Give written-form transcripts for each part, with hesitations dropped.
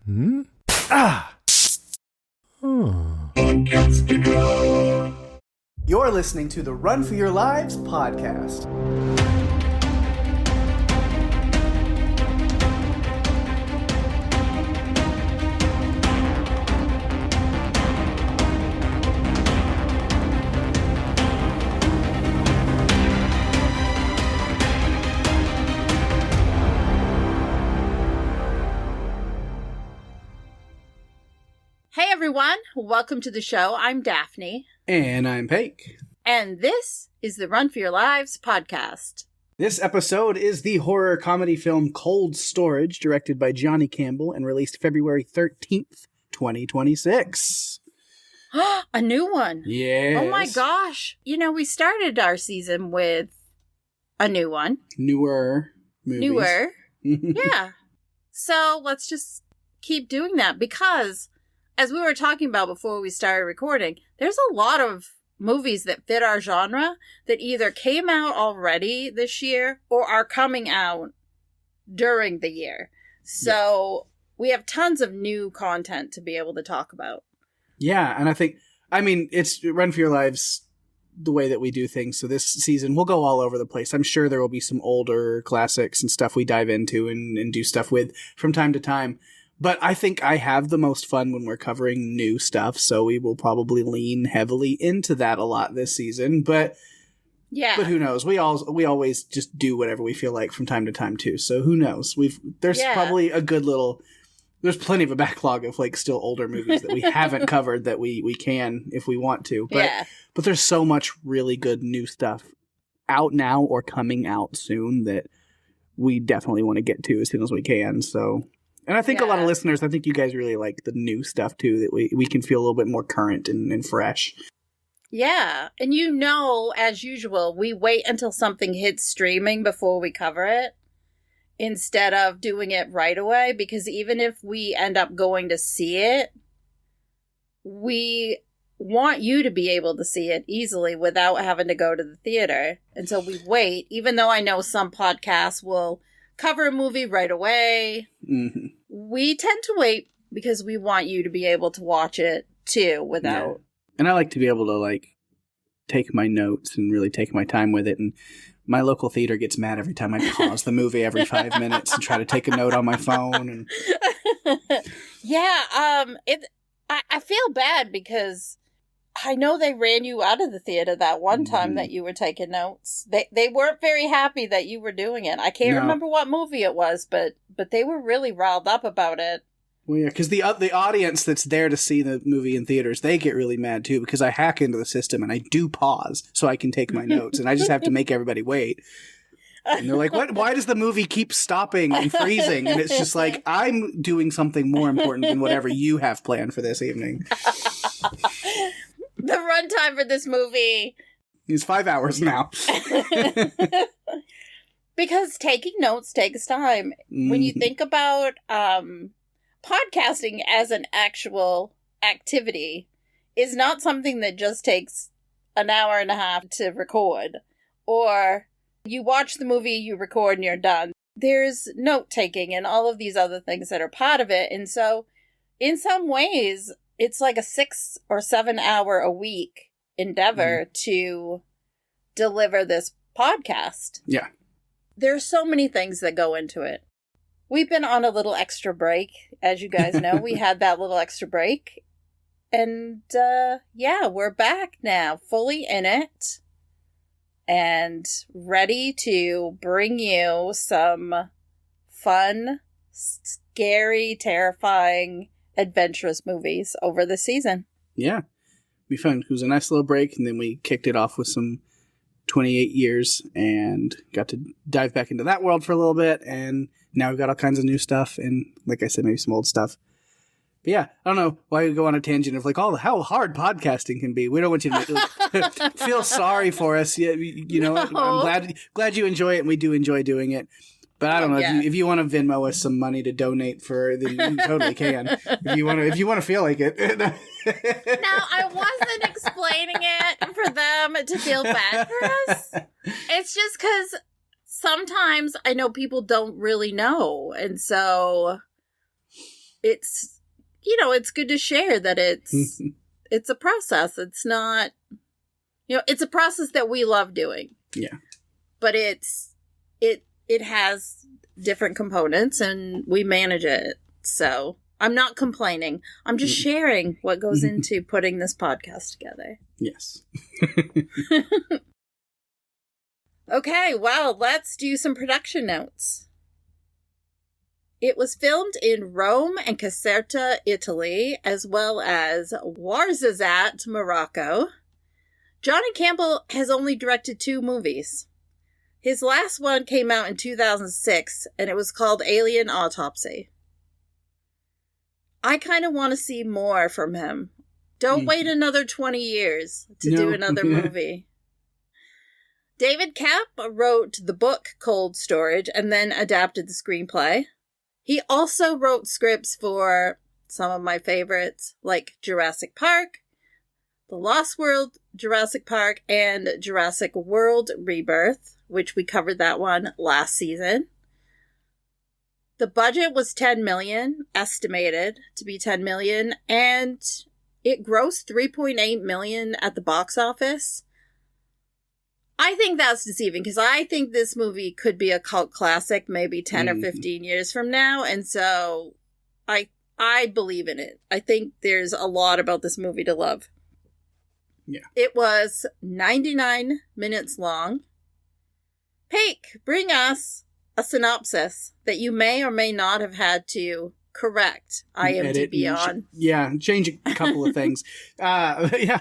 Hmm? Ah! You're listening to the Run for Your Lives podcast. Hey everyone, welcome to the show. I'm Daphne. And I'm Pake. And this is the Run for Your Lives podcast. This episode is the horror comedy film Cold Storage, directed by Jonny Campbell and released February 13th, 2026. A new one. Yes. Oh my gosh. You know, we started our season with a new one. Newer movies. Newer. Yeah. So let's just keep doing that because, as we were talking about before we started recording, there's a lot of movies that fit our genre that either came out already this year or are coming out during the year. So we have tons of new content to be able to talk about. Yeah, and it's Run for Your Lives the way that we do things. So this season, we'll go all over the place. I'm sure there will be some older classics and stuff we dive into and do stuff with from time to time. But I think I have the most fun when we're covering new stuff, so we will probably lean heavily into that a lot this season. But who knows? We always just do whatever we feel like from time to time too. So who knows? There's probably there's plenty of a backlog of like still older movies that we haven't covered that we can if we want to. But there's so much really good new stuff out now or coming out soon that we definitely want to get to as soon as we can. So. And I think a lot of listeners, I think you guys really like the new stuff, too, that we can feel a little bit more current and fresh. Yeah. And as usual, we wait until something hits streaming before we cover it instead of doing it right away. Because even if we end up going to see it, we want you to be able to see it easily without having to go to the theater. And so we wait, even though I know some podcasts will cover a movie right away. Mm-hmm. We tend to wait because we want you to be able to watch it too without. Yeah. And I like to be able to take my notes and really take my time with it. And my local theater gets mad every time I pause the movie every 5 minutes and try to take a note on my phone. And I feel bad because I know they ran you out of the theater that one time that you were taking notes. They weren't very happy that you were doing it. I can't remember what movie it was, but they were really riled up about it. Well, yeah, because the audience that's there to see the movie in theaters, they get really mad too because I hack into the system and I do pause so I can take my notes, and I just have to make everybody wait. And they're like, "What? Why does the movie keep stopping and freezing?" And it's just like, I'm doing something more important than whatever you have planned for this evening. The runtime for this movie is 5 hours now. Because taking notes takes time. Mm-hmm. When you think about podcasting as an actual activity, is not something that just takes an hour and a half to record. Or you watch the movie, you record, and you're done. There's note taking and all of these other things that are part of it. And so, in some ways, it's like a 6 or 7 hour a week endeavor to deliver this podcast. Yeah. There's so many things that go into it. We've been on a little extra break, as you guys know. We had that little extra break. And, we're back now, fully in it. And ready to bring you some fun, scary, terrifying, adventurous movies over the season. Yeah. We found it was a nice little break, and then we kicked it off with some 28 years and got to dive back into that world for a little bit, and now we've got all kinds of new stuff and, like I said, maybe some old stuff. But yeah, I don't know why we go on a tangent of how hard podcasting can be. We don't want you to feel sorry for us. Yeah, no. I'm glad you enjoy it, and we do enjoy doing it. But I don't know if you want to Venmo us some money to donate for, then you totally can. If you want to feel like it. Now, I wasn't explaining it for them to feel bad for us. It's just because sometimes I know people don't really know, and so it's, it's good to share that it's a process. It's not, it's a process that we love doing. Yeah. But it has different components and we manage it. So I'm not complaining. I'm just sharing what goes into putting this podcast together. Yes. Okay, well, let's do some production notes. It was filmed in Rome and Caserta, Italy, as well as Ouarzazate, Morocco. Jonny Campbell has only directed 2 movies. His last one came out in 2006, and it was called Alien Autopsy. I kind of want to see more from him. Don't wait another 20 years to do another movie. David Kapp wrote the book Cold Storage and then adapted the screenplay. He also wrote scripts for some of my favorites, like Jurassic Park, The Lost World, Jurassic Park, and Jurassic World Rebirth, which we covered that one last season. The budget was $10 million, estimated to be $10 million, and it grossed $3.8 million at the box office. I think that's deceiving because I think this movie could be a cult classic maybe 10 or 15 years from now. And so I believe in it. I think there's a lot about this movie to love. Yeah. It was 99 minutes long. Pake, bring us a synopsis that you may or may not have had to correct IMDb on. Yeah, change a couple of things. Yeah.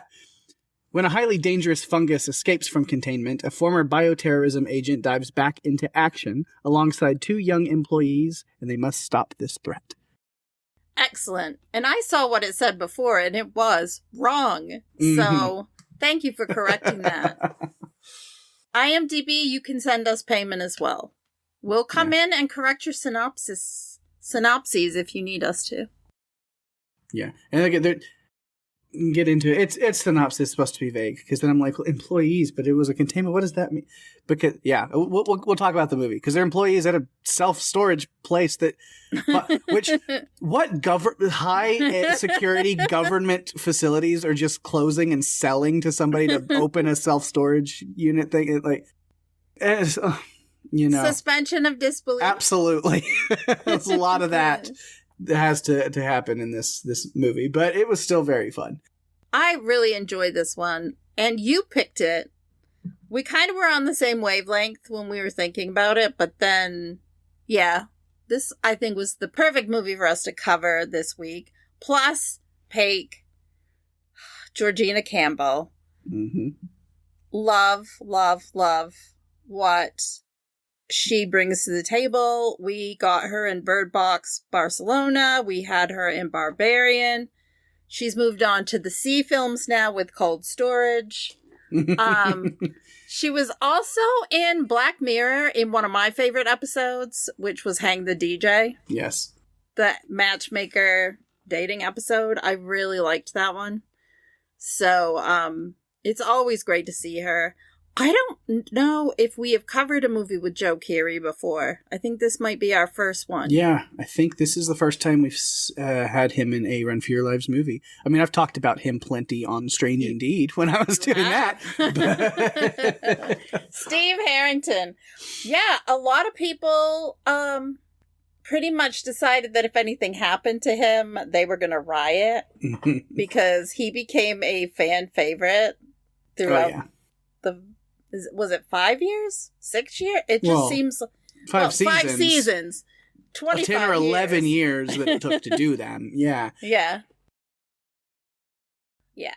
When a highly dangerous fungus escapes from containment, a former bioterrorism agent dives back into action alongside 2 young employees, and they must stop this threat. Excellent. And I saw what it said before, and it was wrong. So thank you for correcting that. IMDb, you can send us payment as well. We'll come in and correct your synopses if you need us to. Yeah. And again, get into it. Its synopsis is supposed to be vague because then I'm like, well, employees, but it was a containment. What does that mean? Because we'll talk about the movie because they're employees at a self-storage place what high security government facilities are just closing and selling to somebody to open a self-storage unit thing. Suspension of disbelief. Absolutely. There's a lot of that has to happen in this movie, but it was still very fun. I really enjoyed this one, and you picked it. We kind of were on the same wavelength when we were thinking about it, but then, this I think was the perfect movie for us to cover this week. Plus, Pake, Georgina Campbell. Love, love, love what she brings to the table. We got her in Bird Box Barcelona. We had her in Barbarian. She's moved on to the C films now with Cold Storage. She was also in Black Mirror in one of my favorite episodes, which was Hang the DJ. Yes. The matchmaker dating episode. I really liked that one. So, it's always great to see her. I don't know if we have covered a movie with Joe Keery before. I think this might be our first one. Yeah, I think this is the first time we've had him in a Run for Your Lives movie. I mean, I've talked about him plenty on Strange Indeed when I was doing that. Steve Harrington. Yeah, a lot of people pretty much decided that if anything happened to him, they were going to riot because he became a fan favorite throughout was it 5 years? 6 years? It just seems... 5 seasons. 5 seasons. 25 10 or 11 years that it took to do them. Yeah. Yeah. Yeah.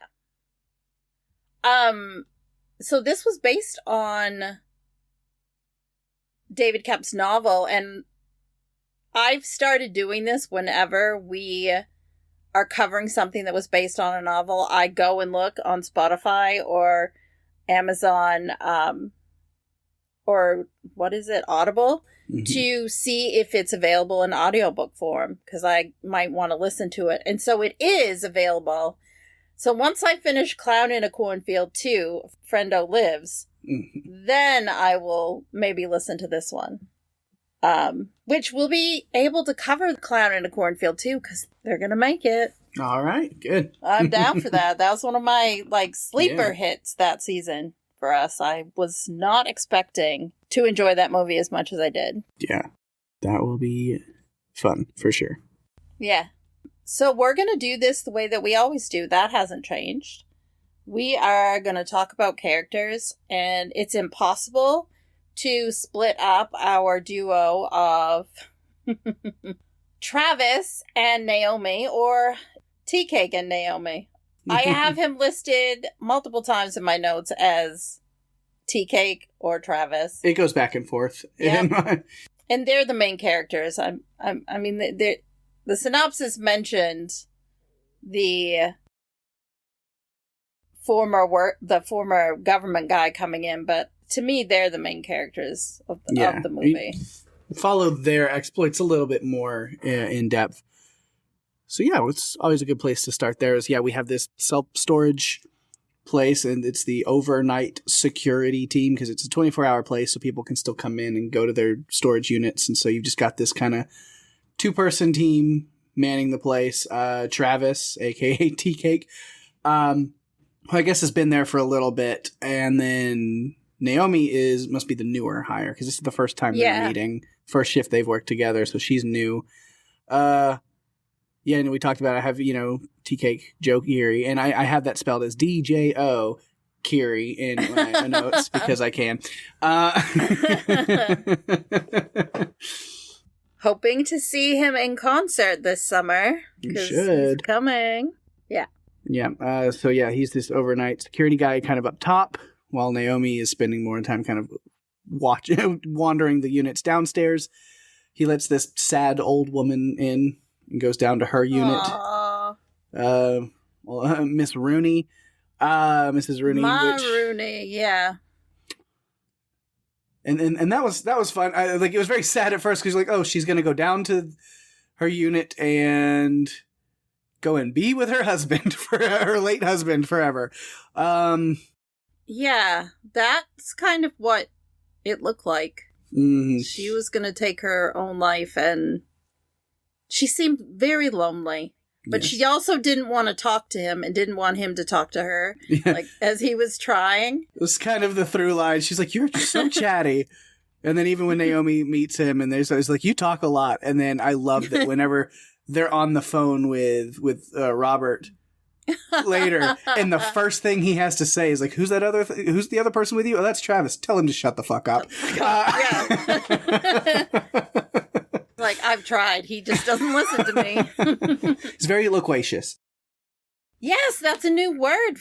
So this was based on David Kapp's novel, and I've started doing this whenever we are covering something that was based on a novel. I go and look on Spotify or Amazon, or what is it, Audible, to see if it's available in audiobook form, because I might want to listen to it. And so it is available. So once I finish Clown in a Cornfield 2, Friendo Lives, then I will maybe listen to this one. Which we'll be able to cover the Clown in a Cornfield too, because they're gonna make it. All right, good. I'm down for that. That was one of my sleeper hits that season for us. I was not expecting to enjoy that movie as much as I did. Yeah, that will be fun for sure. Yeah. So we're gonna do this the way that we always do. That hasn't changed. We are gonna talk about characters, and it's impossible to split up our duo of Travis and Naomi, or Tea Cake and Naomi. I have him listed multiple times in my notes as Tea Cake or Travis. It goes back and forth. Yep. And they're the main characters. I mean, the synopsis mentioned the former government guy coming in, but to me, they're the main characters of the movie. Follow their exploits a little bit more in depth. So yeah, it's always a good place to start there. We have this self-storage place, and it's the overnight security team because it's a 24-hour place, so people can still come in and go to their storage units. And so you've just got this kind of two-person team manning the place. Travis, a.k.a. Tea Cake, who I guess has been there for a little bit, and then Naomi must be the newer hire because this is the first time they're meeting. First shift they've worked together, so she's new. And we talked about I have, Tea Cake Joe Keery, and I have that spelled as D-J-O Keery in my notes because I can. Hoping to see him in concert this summer. Because he's coming. Yeah. Yeah. He's this overnight security guy kind of up top, while Naomi is spending more time kind of wandering the units downstairs. He lets this sad old woman in and goes down to her unit. Miss Rooney. Mrs. Rooney. Rooney, yeah. And that was fun. It was very sad at first because she's going to go down to her unit and go and be with her husband, her late husband, forever. Yeah, that's kind of what it looked like. Mm-hmm. She was going to take her own life, and she seemed very lonely. But she also didn't want to talk to him and didn't want him to talk to her, as he was trying. It was kind of the through line. She's like, "You're so chatty." And then even when Naomi meets him, and it's like, "You talk a lot." And then I love that whenever they're on the phone with Robert later, and the first thing he has to say is like, "Who's that who's the other person with you?" "Oh, that's Travis. Tell him to shut the fuck up." Like, I've tried. He just doesn't listen to me. He's very loquacious. Yes, that's a new word.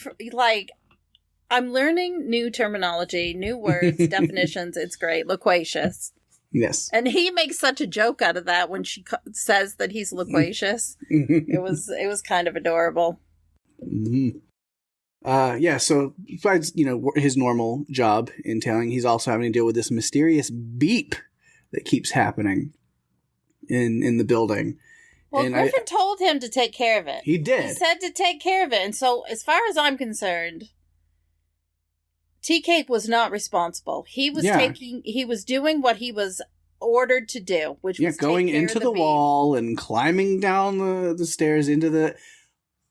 I'm learning new terminology, new words, definitions. It's great. Loquacious. Yes. And he makes such a joke out of that when she says that he's loquacious. It was kind of adorable. Mm-hmm. So besides, his normal job entailing, he's also having to deal with this mysterious beep that keeps happening in the building. Well, and Griffin told him to take care of it. He did. He said to take care of it. And so, as far as I'm concerned, Tea Cake was not responsible. He was doing what he was ordered to do, which was going into the wall and climbing down the stairs into the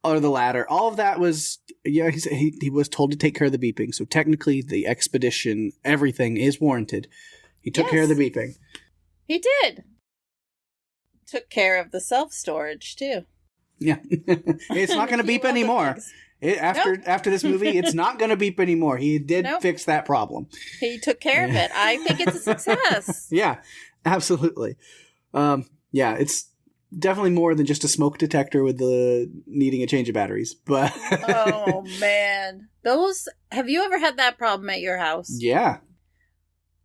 ladder. All of that was, he was told to take care of the beeping. So technically the expedition, everything is warranted. He took care of the beeping. He did. Took care of the self-storage, too. Yeah. It's not going to beep anymore. After this movie, it's not going to beep anymore. He did fix that problem. He took care of it. I think it's a success. Yeah, absolutely. It's definitely more than just a smoke detector with needing a change of batteries. But oh, man. Have you ever had that problem at your house? Yeah.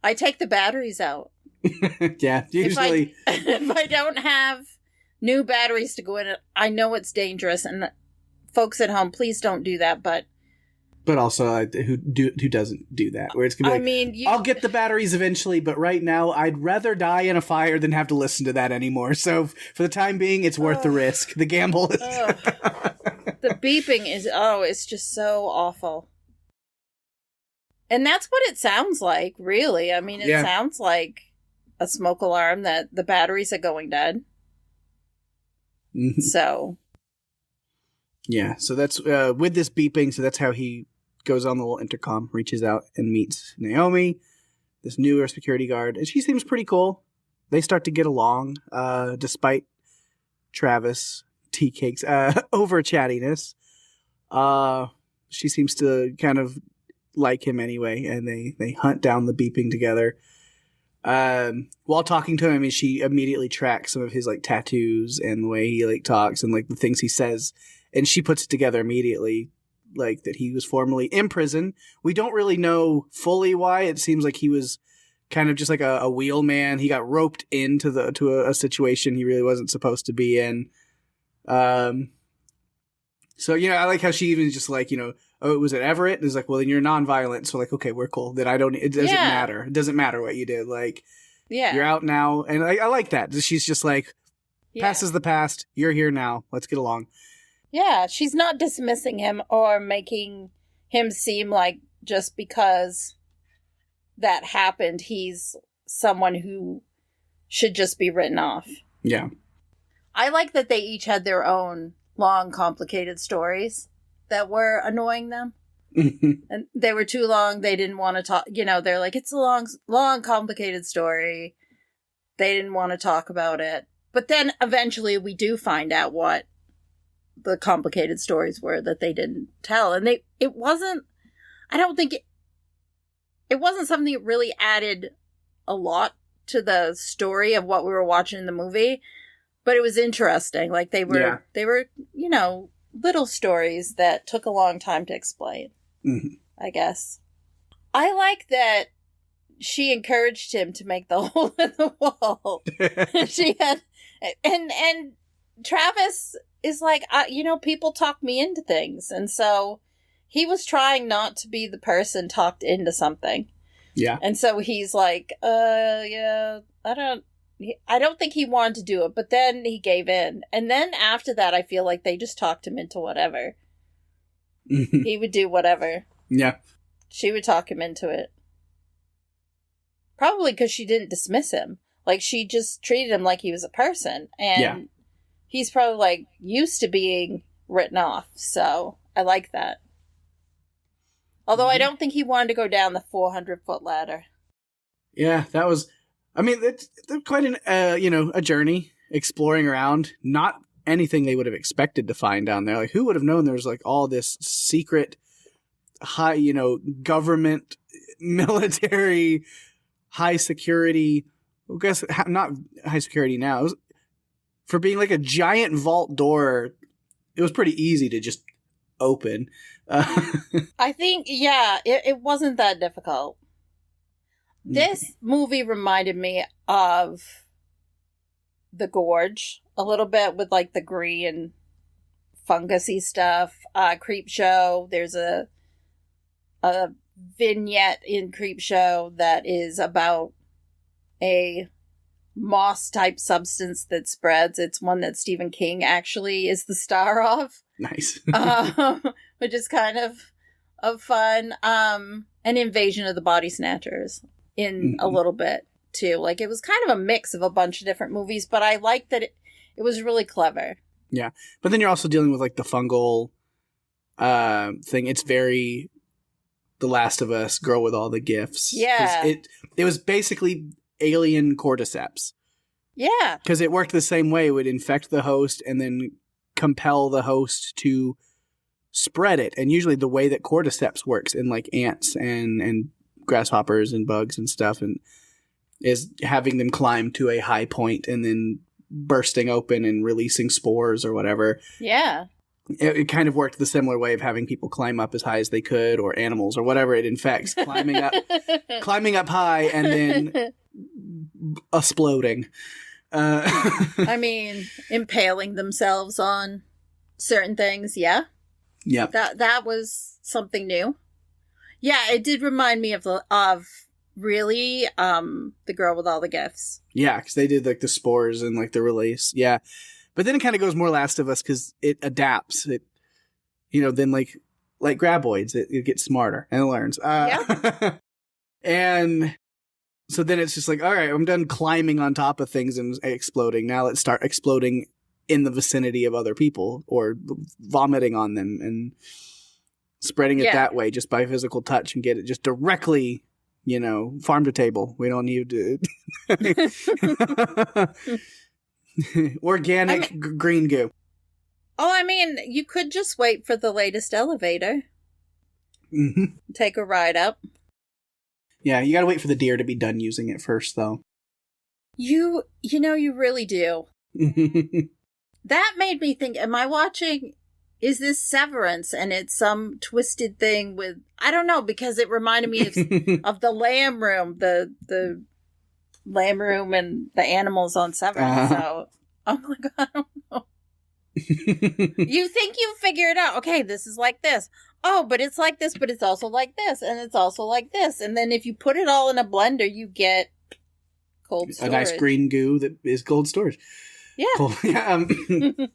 I take the batteries out. Yeah, usually. If I don't have new batteries to go in, I know it's dangerous. And folks at home, please don't do that. But also, who doesn't do that? Where it's gonna be I'll get the batteries eventually, but right now, I'd rather die in a fire than have to listen to that anymore. So for the time being, it's worth the risk. The gamble is. The beeping is it's just so awful. And that's what it sounds like, really. I mean, it sounds like a smoke alarm that the batteries are going dead. Mhm. So. Yeah, so that's with this beeping, so that's how he goes on the little intercom, reaches out and meets Naomi, this newer security guard, and she seems pretty cool. They start to get along, despite Travis tea cakes over chattiness. She seems to kind of like him anyway, and they hunt down the beeping together. While talking to him, I mean, she immediately tracks some of his like tattoos and the way he like talks and like the things he says, and she puts it together immediately, like that he was formerly in prison. We don't really know fully why. It seems like he was kind of just like a wheelman. He got roped into a situation he really wasn't supposed to be in. So, you know, I like how she even just like, you know, oh, it was at Everett. And it's like, well, then you're nonviolent. So like, okay, we're cool. Then it doesn't matter. It doesn't matter what you did. Like, you're out now. And I like that. She's just like, past is the past. You're here now. Let's get along. Yeah, she's not dismissing him or making him seem like just because that happened, he's someone who should just be written off. Yeah. I like that they each had their own long, complicated stories that were annoying them. And they were too long. They didn't want to talk. You know, they're like, it's a long, long, complicated story. They didn't want to talk about it. But then eventually we do find out what the complicated stories were that they didn't tell. And it wasn't, I don't think it wasn't something that really added a lot to the story of what we were watching in the movie, but it was interesting. Like they were, you know, little stories that took a long time to explain, I guess. I like that she encouraged him to make the hole in the wall. She had, and Travis is like, you know, people talk me into things. And so he was trying not to be the person talked into something. Yeah. And so he's like, yeah, I don't think he wanted to do it, but then he gave in. And then after that, I feel like they just talked him into whatever. He would do whatever. Yeah. She would talk him into it. Probably because she didn't dismiss him. Like, she just treated him like he was a person. And he's probably, like, used to being written off. So, I like that. Although I don't think he wanted to go down the 400-foot ladder. Yeah, that was... I mean, it's quite an, you know, a journey exploring around. Not anything they would have expected to find down there. Like, who would have known there was, like, all this secret, high, you know, government, military, high security... I guess not high security now. It was, for being like a giant vault door, it was pretty easy to just open. I think, it wasn't that difficult. This movie reminded me of The Gorge a little bit with like the green fungusy stuff. Creepshow. There's a vignette in Creepshow that is about a moss type substance that spreads. It's one that Stephen King actually is the star of. Nice. Which is kind of fun. An Invasion of the Body Snatchers in a little bit too. Like, it was kind of a mix of a bunch of different movies, but I liked that it was really clever. Yeah. But then you're also dealing with like the fungal thing. It's very The Last of Us, Girl with All the Gifts. Yeah. It was basically alien cordyceps. Yeah. Because it worked the same way. It would infect the host and then compel the host to spread it. And usually the way that cordyceps works in like ants and grasshoppers and bugs and stuff and is having them climb to a high point and then bursting open and releasing spores or whatever. Yeah. It kind of worked the similar way of having people climb up as high as they could, or animals or whatever it infects, climbing up high and then exploding. I mean, impaling themselves on certain things. Yeah. Yeah. That was something new. Yeah, it did remind me of really The Girl with All the Gifts. Yeah, because they did like the spores and like the release. Yeah. But then it kind of goes more Last of Us because it adapts. It, you know, then like graboids, it gets smarter and it learns. Yeah. And So then it's just like, all right, I'm done climbing on top of things and exploding. Now let's start exploding in the vicinity of other people or vomiting on them and spreading it that way just by physical touch and get it just directly, farm to table. We don't need to. Organic green goo. Oh, I mean, you could just wait for the latest elevator. Mm-hmm. Take a ride up. Yeah, you gotta wait for the deer to be done using it first, though. You really do. That made me think, am I watching, is this Severance? And it's some twisted thing with, I don't know, because it reminded me of the lamb room, the lamb room and the animals on Severance. So I'm like, I don't know. You think you figure it out. Okay, this is like this. Oh, but it's like this, but it's also like this, and it's also like this. And then if you put it all in a blender, you get cold storage. A nice green goo that is cold storage. Yeah. Cool. Yeah.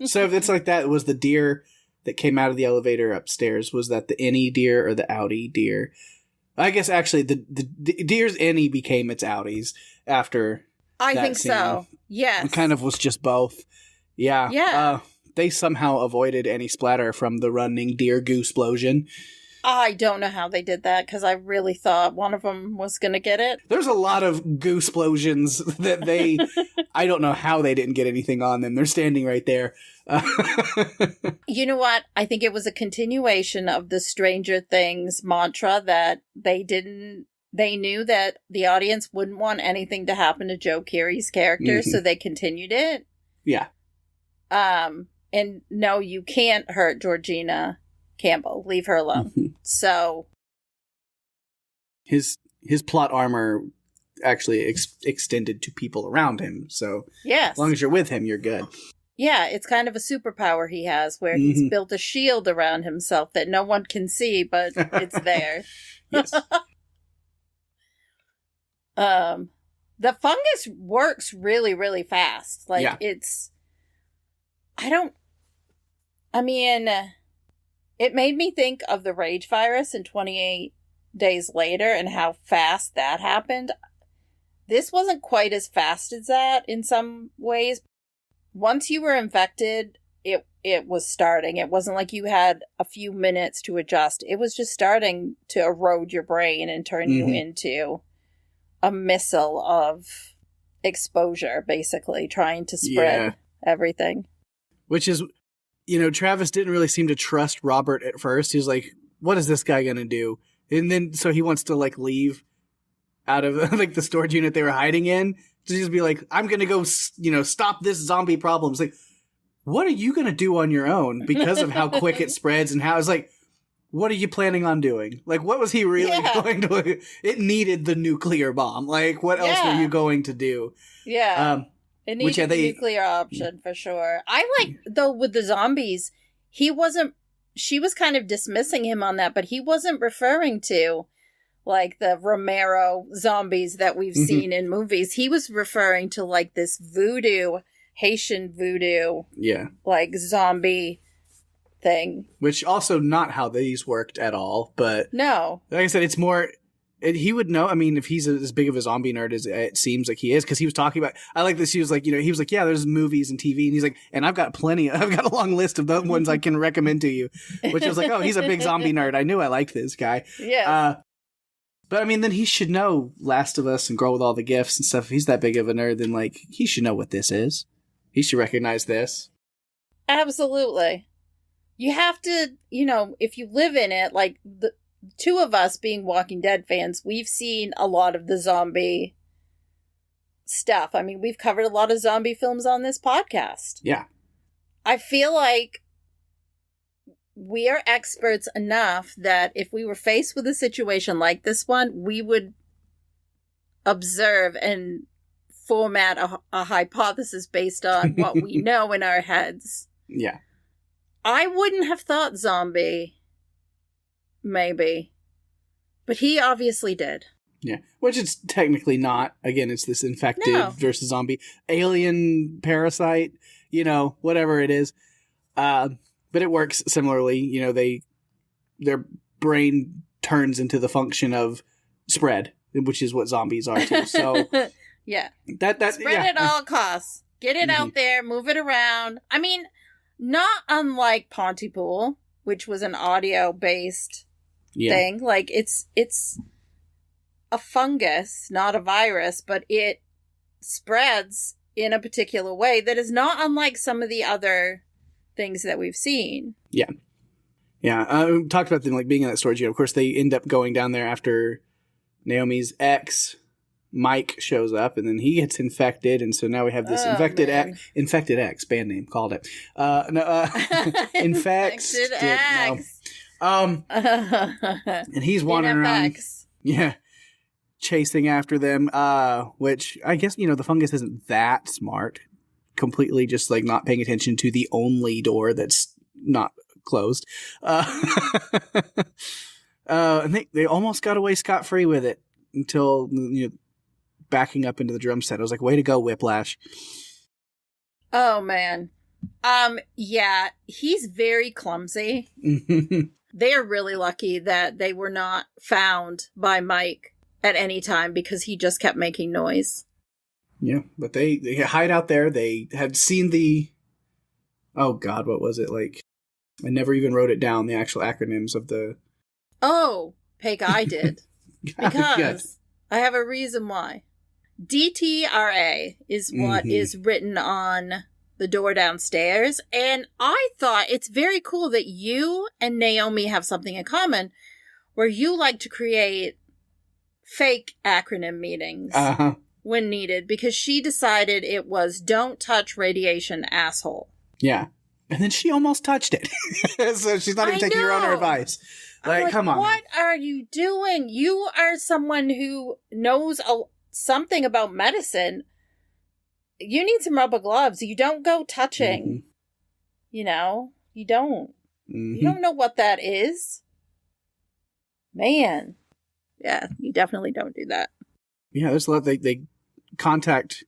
So if it's like that, was the deer that came out of the elevator upstairs, was that the innie deer or the outie deer? I guess actually the deer's innie became its outies after I think scene. So. Yes. It kind of was just both. Yeah. Yeah. They somehow avoided any splatter from the running deer goo explosion. I don't know how they did that because I really thought one of them was going to get it. There's a lot of goo explosions that they... I don't know how they didn't get anything on them. They're standing right there. You know what? I think it was a continuation of the Stranger Things mantra that they knew that the audience wouldn't want anything to happen to Joe Keery's character, so they continued it. Yeah. And no, you can't hurt Georgina Campbell. Leave her alone. So his plot armor actually extended to people around him. So yes, as long as you're with him, you're good. Yeah, it's kind of a superpower he has where he's built a shield around himself that no one can see, but it's there. Yes. The fungus works really, really fast. Like it made me think of the Rage virus in 28 Days Later and how fast that happened. This wasn't quite as fast as that in some ways. Once you were infected, it was starting. It wasn't like you had a few minutes to adjust. It was just starting to erode your brain and turn you into a missile of exposure, basically, trying to spread everything. Which is, Travis didn't really seem to trust Robert at first. He was like, what is this guy going to do? And then, so he wants to, leave out of, the storage unit they were hiding in to just be like, I'm going to go, stop this zombie problem. It's like, what are you going to do on your own because of how quick it spreads and how it's like, what are you planning on doing? Like, what was he really going to... It needed the nuclear bomb. Like, what else were you going to do? Yeah. It needed the nuclear option, for sure. I like, though, with the zombies, she was kind of dismissing him on that, but he wasn't referring to, the Romero zombies that we've seen in movies. He was referring to, this voodoo, Haitian voodoo, zombie thing. Which also not how these worked at all, but... No. Like I said, it's more... He would know, if he's as big of a zombie nerd as it seems like he is, because he was talking about... I like this, he was like, yeah, there's movies and TV, and he's like, and I've got a long list of those ones I can recommend to you. Which I was like, oh, he's a big zombie nerd. I knew I liked this guy. Yeah. But then he should know Last of Us and Girl with All the Gifts and stuff. If he's that big of a nerd, then he should know what this is. He should recognize this. Absolutely. You have to, if you live in it, the two of us being Walking Dead fans, we've seen a lot of the zombie stuff. We've covered a lot of zombie films on this podcast. Yeah. I feel like we are experts enough that if we were faced with a situation like this one, we would observe and format a hypothesis based on what we know in our heads. Yeah. I wouldn't have thought zombie, maybe. But he obviously did. Yeah, which it's technically not. Again, it's this infected versus zombie. Alien, parasite, whatever it is. But it works similarly. Their brain turns into the function of spread. which is what zombies are too. So yeah, that spread at all costs. Get it out there, move it around. I mean, not unlike Pontypool, which was an audio-based thing. Like, it's a fungus, not a virus, but it spreads in a particular way that is not unlike some of the other things that we've seen. Yeah. Yeah. We talked about them like being in that storage unit. Of course, they end up going down there after Naomi's ex, Mike, shows up, and then he gets infected, and so now we have this infected X, band name, called it. Infected X. No. And he's wandering around. Yeah. Chasing after them, which I guess, the fungus isn't that smart. Completely just like not paying attention to the only door that's not closed. And they almost got away scot-free with it until, backing up into the drum set. I was like, way to go, Whiplash. Oh, man. Yeah, he's very clumsy. They're really lucky that they were not found by Mike at any time because he just kept making noise. Yeah, but they hide out there. They had seen oh God, what was it? Like, I never even wrote it down, the actual acronyms of the... Oh, Pake, I did. Because I have a reason why. DTRA is what is written on the door downstairs, and I thought it's very cool that you and Naomi have something in common where you like to create fake acronym meetings when needed, because she decided it was don't touch radiation, asshole. Yeah. And then she almost touched it. So she's not even taking her own advice. Like, come on. What are you doing? You are someone who knows something about medicine. You need some rubber gloves. You don't go touching. You don't. You don't know what that is. Man. Yeah, you definitely don't do that. Yeah, there's a lot. They contact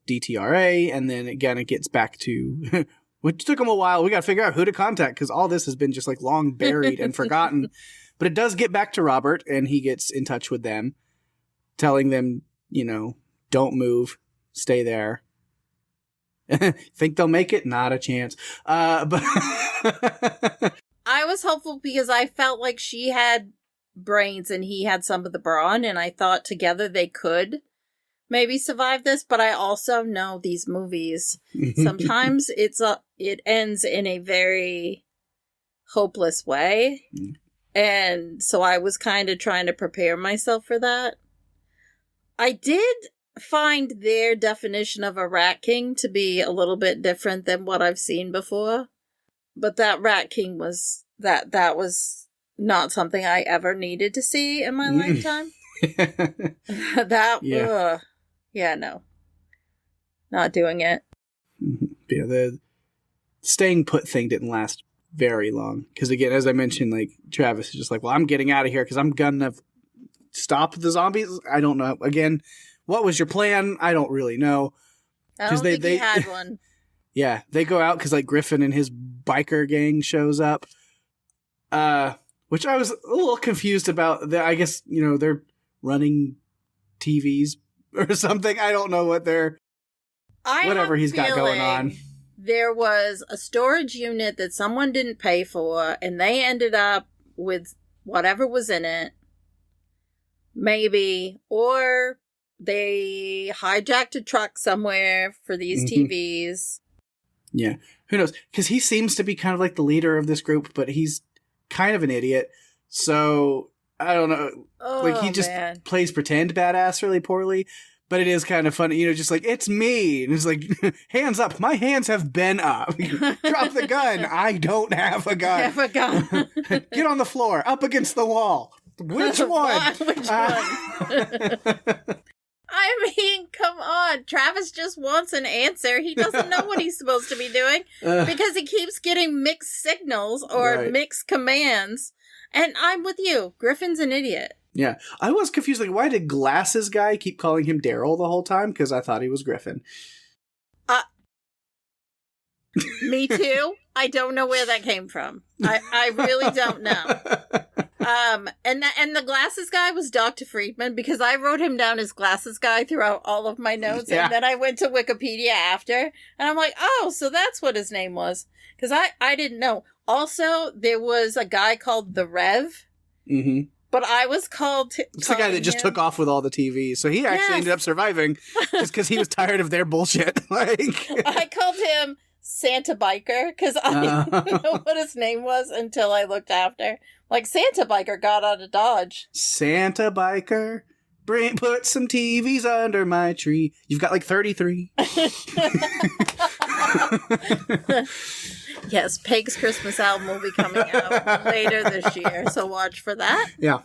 DTRA, and then again, it gets back to... Which took them a while. We got to figure out who to contact because all this has been just like long buried and forgotten. But it does get back to Robert, and he gets in touch with them, telling them, don't move, stay there. Think they'll make it? Not a chance. But I was hopeful because I felt like she had brains and he had some of the brawn, and I thought together they could maybe survive this, but I also know these movies. Sometimes it ends in a very hopeless way. And so I was kind of trying to prepare myself for that. I did find their definition of a Rat King to be a little bit different than what I've seen before. But that Rat King was that was not something I ever needed to see in my lifetime. No. Not doing it. Yeah, the staying put thing didn't last very long. Because again, as I mentioned, like, Travis is just like, well, I'm getting out of here because I'm gonna stop the zombies. I don't know. Again, what was your plan? I don't really know. I don't think he had one. Yeah, they go out because like Griffin and his biker gang shows up. Which I was a little confused about. I guess, they're running TVs or something. I don't know what whatever he's got going on. There was a storage unit that someone didn't pay for, and they ended up with whatever was in it. Maybe. Or they hijacked a truck somewhere for these TVs. Yeah. Who knows? Because he seems to be kind of like the leader of this group, but he's kind of an idiot. So, I don't know. He just plays pretend badass really poorly. But it is kind of funny, just like, it's me. And it's like, hands up. My hands have been up. Drop the gun. I don't have a gun. I have a gun. Get on the floor, up against the wall. Which one? Which one? I mean, come on. Travis just wants an answer. He doesn't know what he's supposed to be doing because he keeps getting mixed signals or mixed commands. And I'm with you. Griffin's an idiot. Yeah. I was confused. Like, why did Glasses Guy keep calling him Daryl the whole time? Because I thought he was Griffin. Me too. I don't know where that came from. I really don't know. And the glasses guy was Dr. Friedman, because I wrote him down as glasses guy throughout all of my notes. Yeah. And then I went to Wikipedia after, and I'm like, oh, so that's what his name was. Because I didn't know. Also, there was a guy called the Rev. Mm-hmm. But I was called... It's the guy that just took off with all the TVs. So he actually ended up surviving just because he was tired of their bullshit. I called him Santa Biker because I didn't know what his name was until I looked after. Like, Santa Biker got out of Dodge. Santa Biker, put some TVs under my tree. You've got like 33. Yes, Pake's Christmas album will be coming out later this year, so watch for that. Yeah.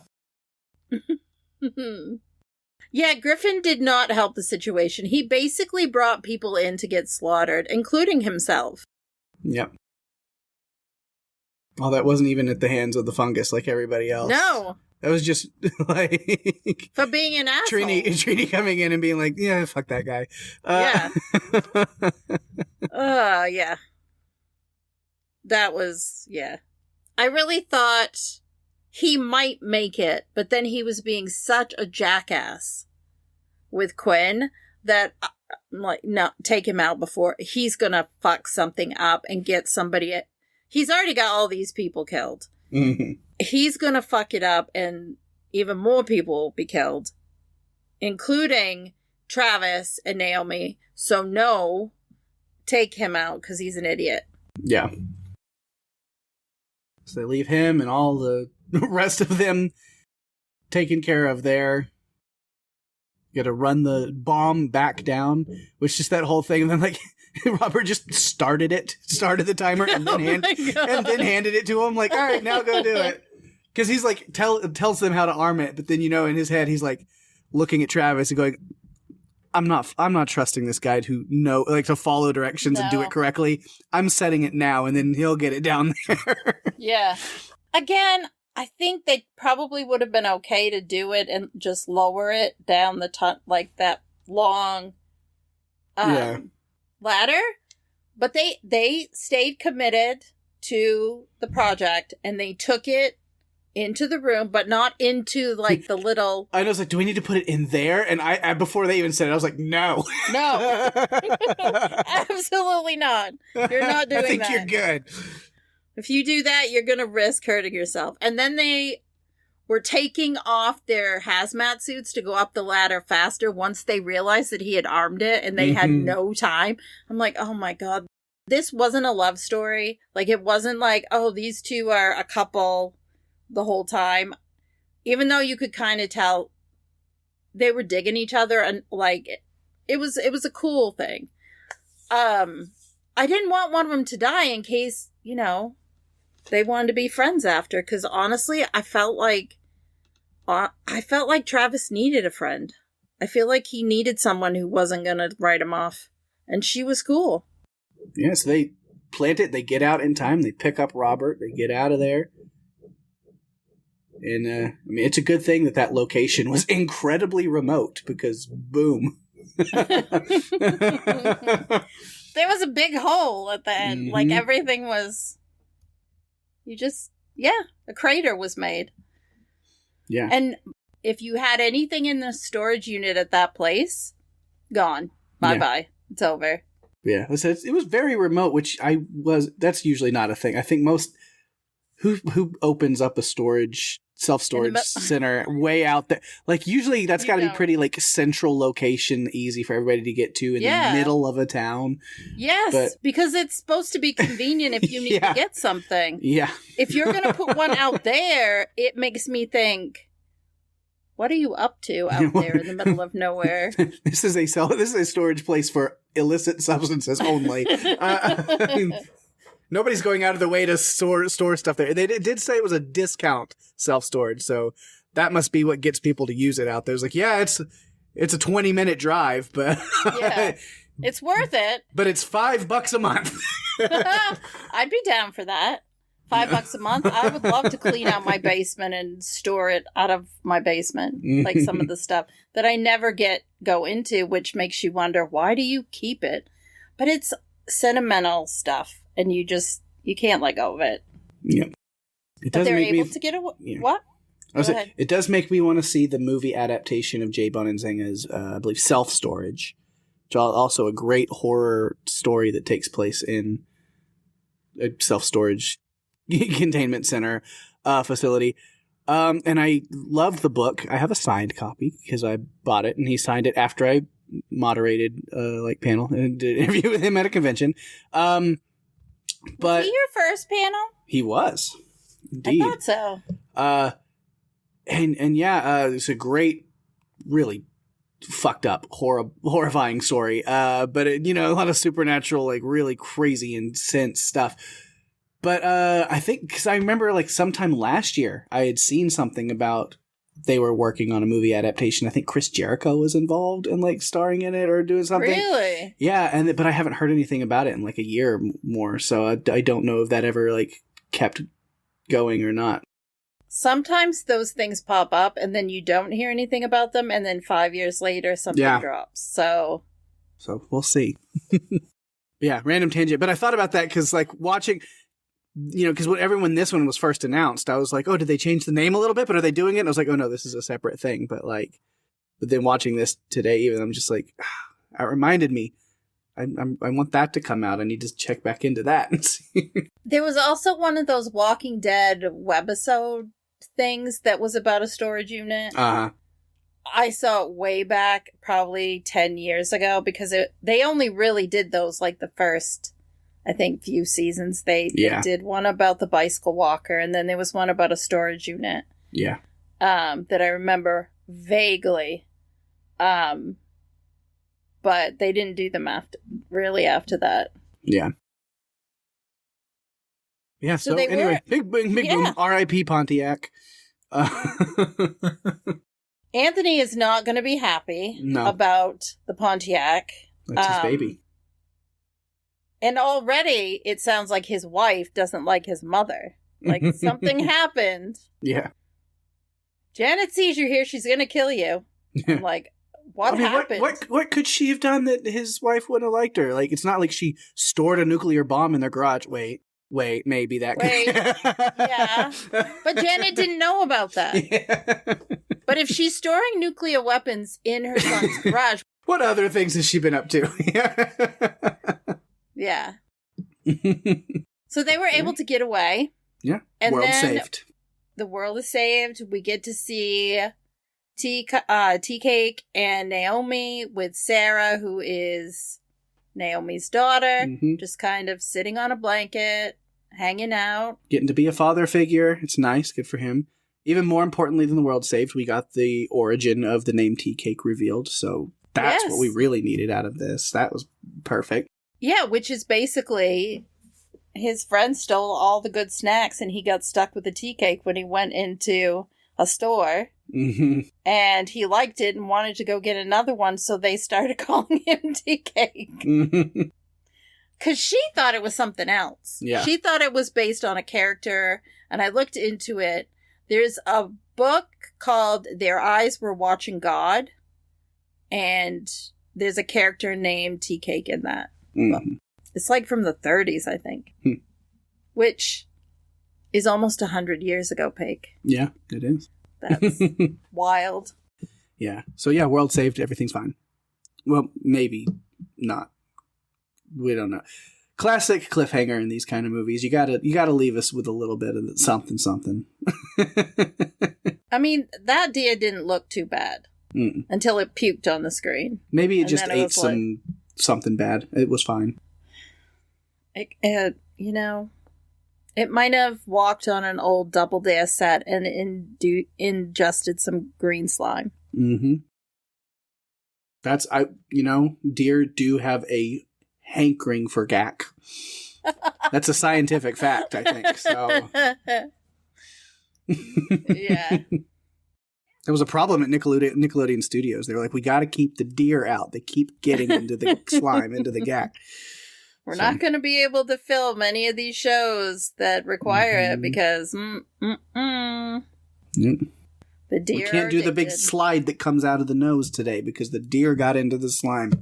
Yeah, Griffin did not help the situation. He basically brought people in to get slaughtered, including himself. Yep. Well, that wasn't even at the hands of the fungus like everybody else. No. That was just like... For being an asshole. Trini coming in and being like, yeah, fuck that guy. Yeah. Yeah. That was, yeah. I really thought he might make it, but then he was being such a jackass with Quinn that, like, no, take him out before he's gonna fuck something up and get somebody. He's already got all these people killed. Mm-hmm. He's gonna fuck it up and even more people will be killed, including Travis and Naomi. So no, take him out because he's an idiot. Yeah. So they leave him and all the rest of them taken care of there. You gotta run the bomb back down, which is that whole thing. And then, like, Robert just started the timer, and then, handed it to him. Like, all right, now go do it. Because he's like, tells them how to arm it, but then, in his head, he's like looking at Travis and going, I'm not trusting this guy to follow directions and do it correctly. I'm setting it now, and then he'll get it down there. Yeah. Again, I think they probably would have been okay to do it and just lower it down the like that long ladder. But they stayed committed to the project, and they took it into the room, but not into, like, the little... I was like, do we need to put it in there? And I before they even said it, I was like, no. No. Absolutely not. You're not doing that. I think you're good. If you do that, you're going to risk hurting yourself. And then they were taking off their hazmat suits to go up the ladder faster once they realized that he had armed it, and they had no time. I'm like, oh my God. This wasn't a love story. Like, it wasn't like, oh, these two are a couple the whole time, even though you could kind of tell they were digging each other, and like it was a cool thing. I didn't want one of them to die in case they wanted to be friends after, because honestly, I felt like Travis needed a friend. I feel like he needed someone who wasn't gonna write him off, and she was cool. Yeah, so they plant it, they get out in time, they pick up Robert, they get out of there. And, it's a good thing that location was incredibly remote, because boom. There was a big hole at the end. Mm-hmm. Like, everything was... a crater was made. Yeah. And if you had anything in the storage unit at that place, gone. Bye-bye. Yeah. It's over. Yeah. It was very remote, which that's usually not a thing. I think most... Who opens up a self-storage center way out there? Like, usually that's got to be pretty, like, central location, easy for everybody to get to in the middle of a town. Yes, because it's supposed to be convenient if you need to get something. Yeah. If you're going to put one out there, it makes me think, what are you up to out there in the middle of nowhere? This is a storage place for illicit substances only. Nobody's going out of the way to store stuff there. They did say it was a discount self-storage, so that must be what gets people to use it out there. It's like, yeah, it's a 20-minute drive, but it's worth it. But it's $5 a month. I'd be down for that. $5 a month. I would love to clean out my basement and store it out of my basement, like some of the stuff that I never go into, which makes you wonder, why do you keep it? But it's sentimental stuff. And you can't let go of it. Yeah. But they're able to get away. Yeah. What? It does make me want to see the movie adaptation of J. Bonanzinga's, I believe, Self-Storage, which is also a great horror story that takes place in a self-storage containment center facility. And I loved the book. I have a signed copy because I bought it, and he signed it after I moderated panel and did an interview with him at a convention. But was he your first panel? He was. Indeed. I thought so. It's a great, really fucked up, horrifying story. But a lot of supernatural, really crazy, intense stuff. But I think, because I remember sometime last year I had seen something about they were working on a movie adaptation. I think Chris Jericho was involved in starring in it or doing something. Really? Yeah, but I haven't heard anything about it in a year or more. So I don't know if that ever kept going or not. Sometimes those things pop up and then you don't hear anything about them, and then 5 years later something drops. So we'll see. Yeah, random tangent. But I thought about that because watching, because when this one was first announced, I was like, oh, did they change the name a little bit? But are they doing it? And I was like, oh no, this is a separate thing. But then watching this today, even I'm just it reminded me. I want that to come out. I need to check back into that and see. There was also one of those Walking Dead webisode things that was about a storage unit. Uh-huh. I saw it way back, probably 10 years ago, because they only really did those the first, I think, few seasons. They did one about the bicycle walker, and then there was one about a storage unit. Yeah. That I remember vaguely. But they didn't do them after that. Yeah. Yeah, so anyway, big boom, R.I.P. Pontiac. Anthony is not going to be happy about the Pontiac. That's his baby. And already it sounds like his wife doesn't like his mother. Something happened. Yeah. Janet sees you here, she's going to kill you. I'm what happened? What could she have done that his wife wouldn't have liked her? It's not like she stored a nuclear bomb in their garage. Wait, maybe that. Yeah. But Janet didn't know about that. Yeah. But if she's storing nuclear weapons in her son's garage, what other things has she been up to? Yeah. So they were able to get away. Yeah. And world then saved. The world is saved. We get to see Tea Cake and Naomi with Sarah, who is Naomi's daughter, just kind of sitting on a blanket, hanging out. Getting to be a father figure. It's nice. Good for him. Even more importantly than the world saved, we got the origin of the name Tea Cake revealed. So that's what we really needed out of this. That was perfect. Yeah, which is basically his friend stole all the good snacks and he got stuck with the tea cake when he went into a store. Mm-hmm. And he liked it and wanted to go get another one, so they started calling him Tea Cake. Mm-hmm. Because she thought it was something else. Yeah. She thought it was based on a character, and I looked into it. There's a book called Their Eyes Were Watching God, and there's a character named Tea Cake in that book. It's from the 30s, I think. Which is almost 100 years ago, Pake. Yeah, it is. That's wild. Yeah. So yeah, world saved. Everything's fine. Well, maybe not. We don't know. Classic cliffhanger in these kind of movies. You gotta leave us with a little bit of something. I mean, that deer didn't look too bad until it puked on the screen. Maybe it just ate something bad. It was fine. It might have walked on an old Double Dare set and ingested some green slime. Mm-hmm. Deer do have a hankering for gack. That's a scientific fact, I think. So, yeah. There was a problem at Nickelodeon Studios. They were like, we got to keep the deer out. They keep getting into the slime, into the gack. We're not going to be able to film any of these shows that require it because Yep. The deer we can't do the big slide that comes out of the nose today because the deer got into the slime.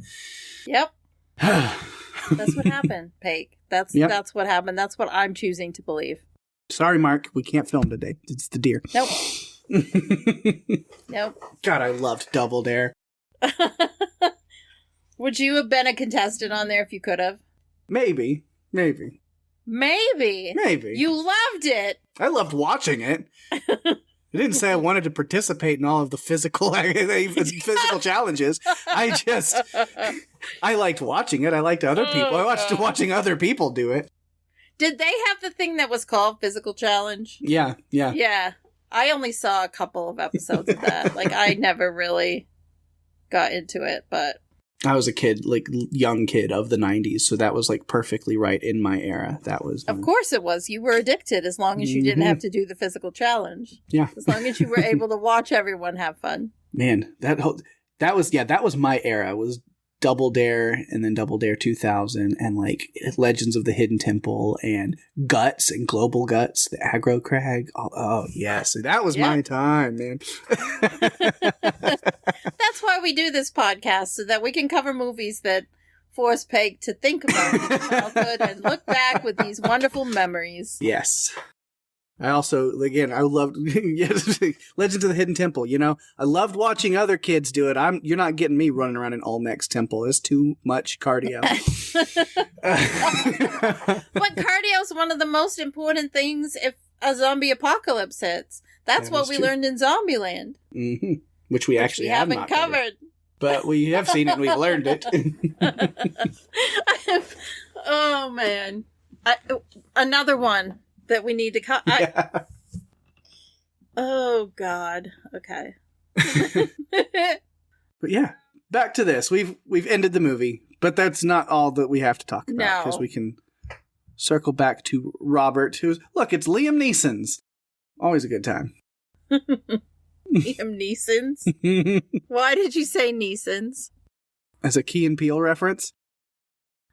Yep. That's what happened, Pake. That's what happened. That's what I'm choosing to believe. Sorry, Mark. We can't film today. It's the deer. Nope. Nope. God, I loved Double Dare. Would you have been a contestant on there if you could have? Maybe. Maybe. You loved it. I loved watching it. I didn't say I wanted to participate in all of the physical challenges. I liked watching it. I liked other people. I watched watching other people do it. Did they have the thing that was called Physical Challenge? Yeah. Yeah. I only saw a couple of episodes of that. Like, I never really got into it, but... I was a kid, like, young kid of the 90s, so that was, like, perfectly right in my era. That was... Of course it was. You were addicted as long as you didn't have to do the physical challenge. Yeah. As long as you were able to watch everyone have fun. Man, that was my era, was Double Dare, and then Double Dare 2000, and, like, Legends of the Hidden Temple, and Guts, and Global Guts, the Aggro Crag. Oh yes. That was my time, man. That's why we do this podcast, so that we can cover movies that force Peg to think about his childhood and look back with these wonderful memories. Yes. I also, again, I loved Legends of the Hidden Temple, you know? I loved watching other kids do it. You're not getting me running around in Olmec's temple. It's too much cardio. But cardio is one of the most important things if a zombie apocalypse hits. That's what we learned in Zombieland. Mm-hmm. Which we actually haven't covered. But we have seen it and we've learned it. Oh, man. Another one that we need to cut. Oh, God. Okay. But yeah, back to this. We've ended the movie, but that's not all that we have to talk about. Because we can circle back to Robert, look, it's Liam Neeson's. Always a good time. Liam Neeson's? Why did you say Neeson's? As a Key and Peele reference?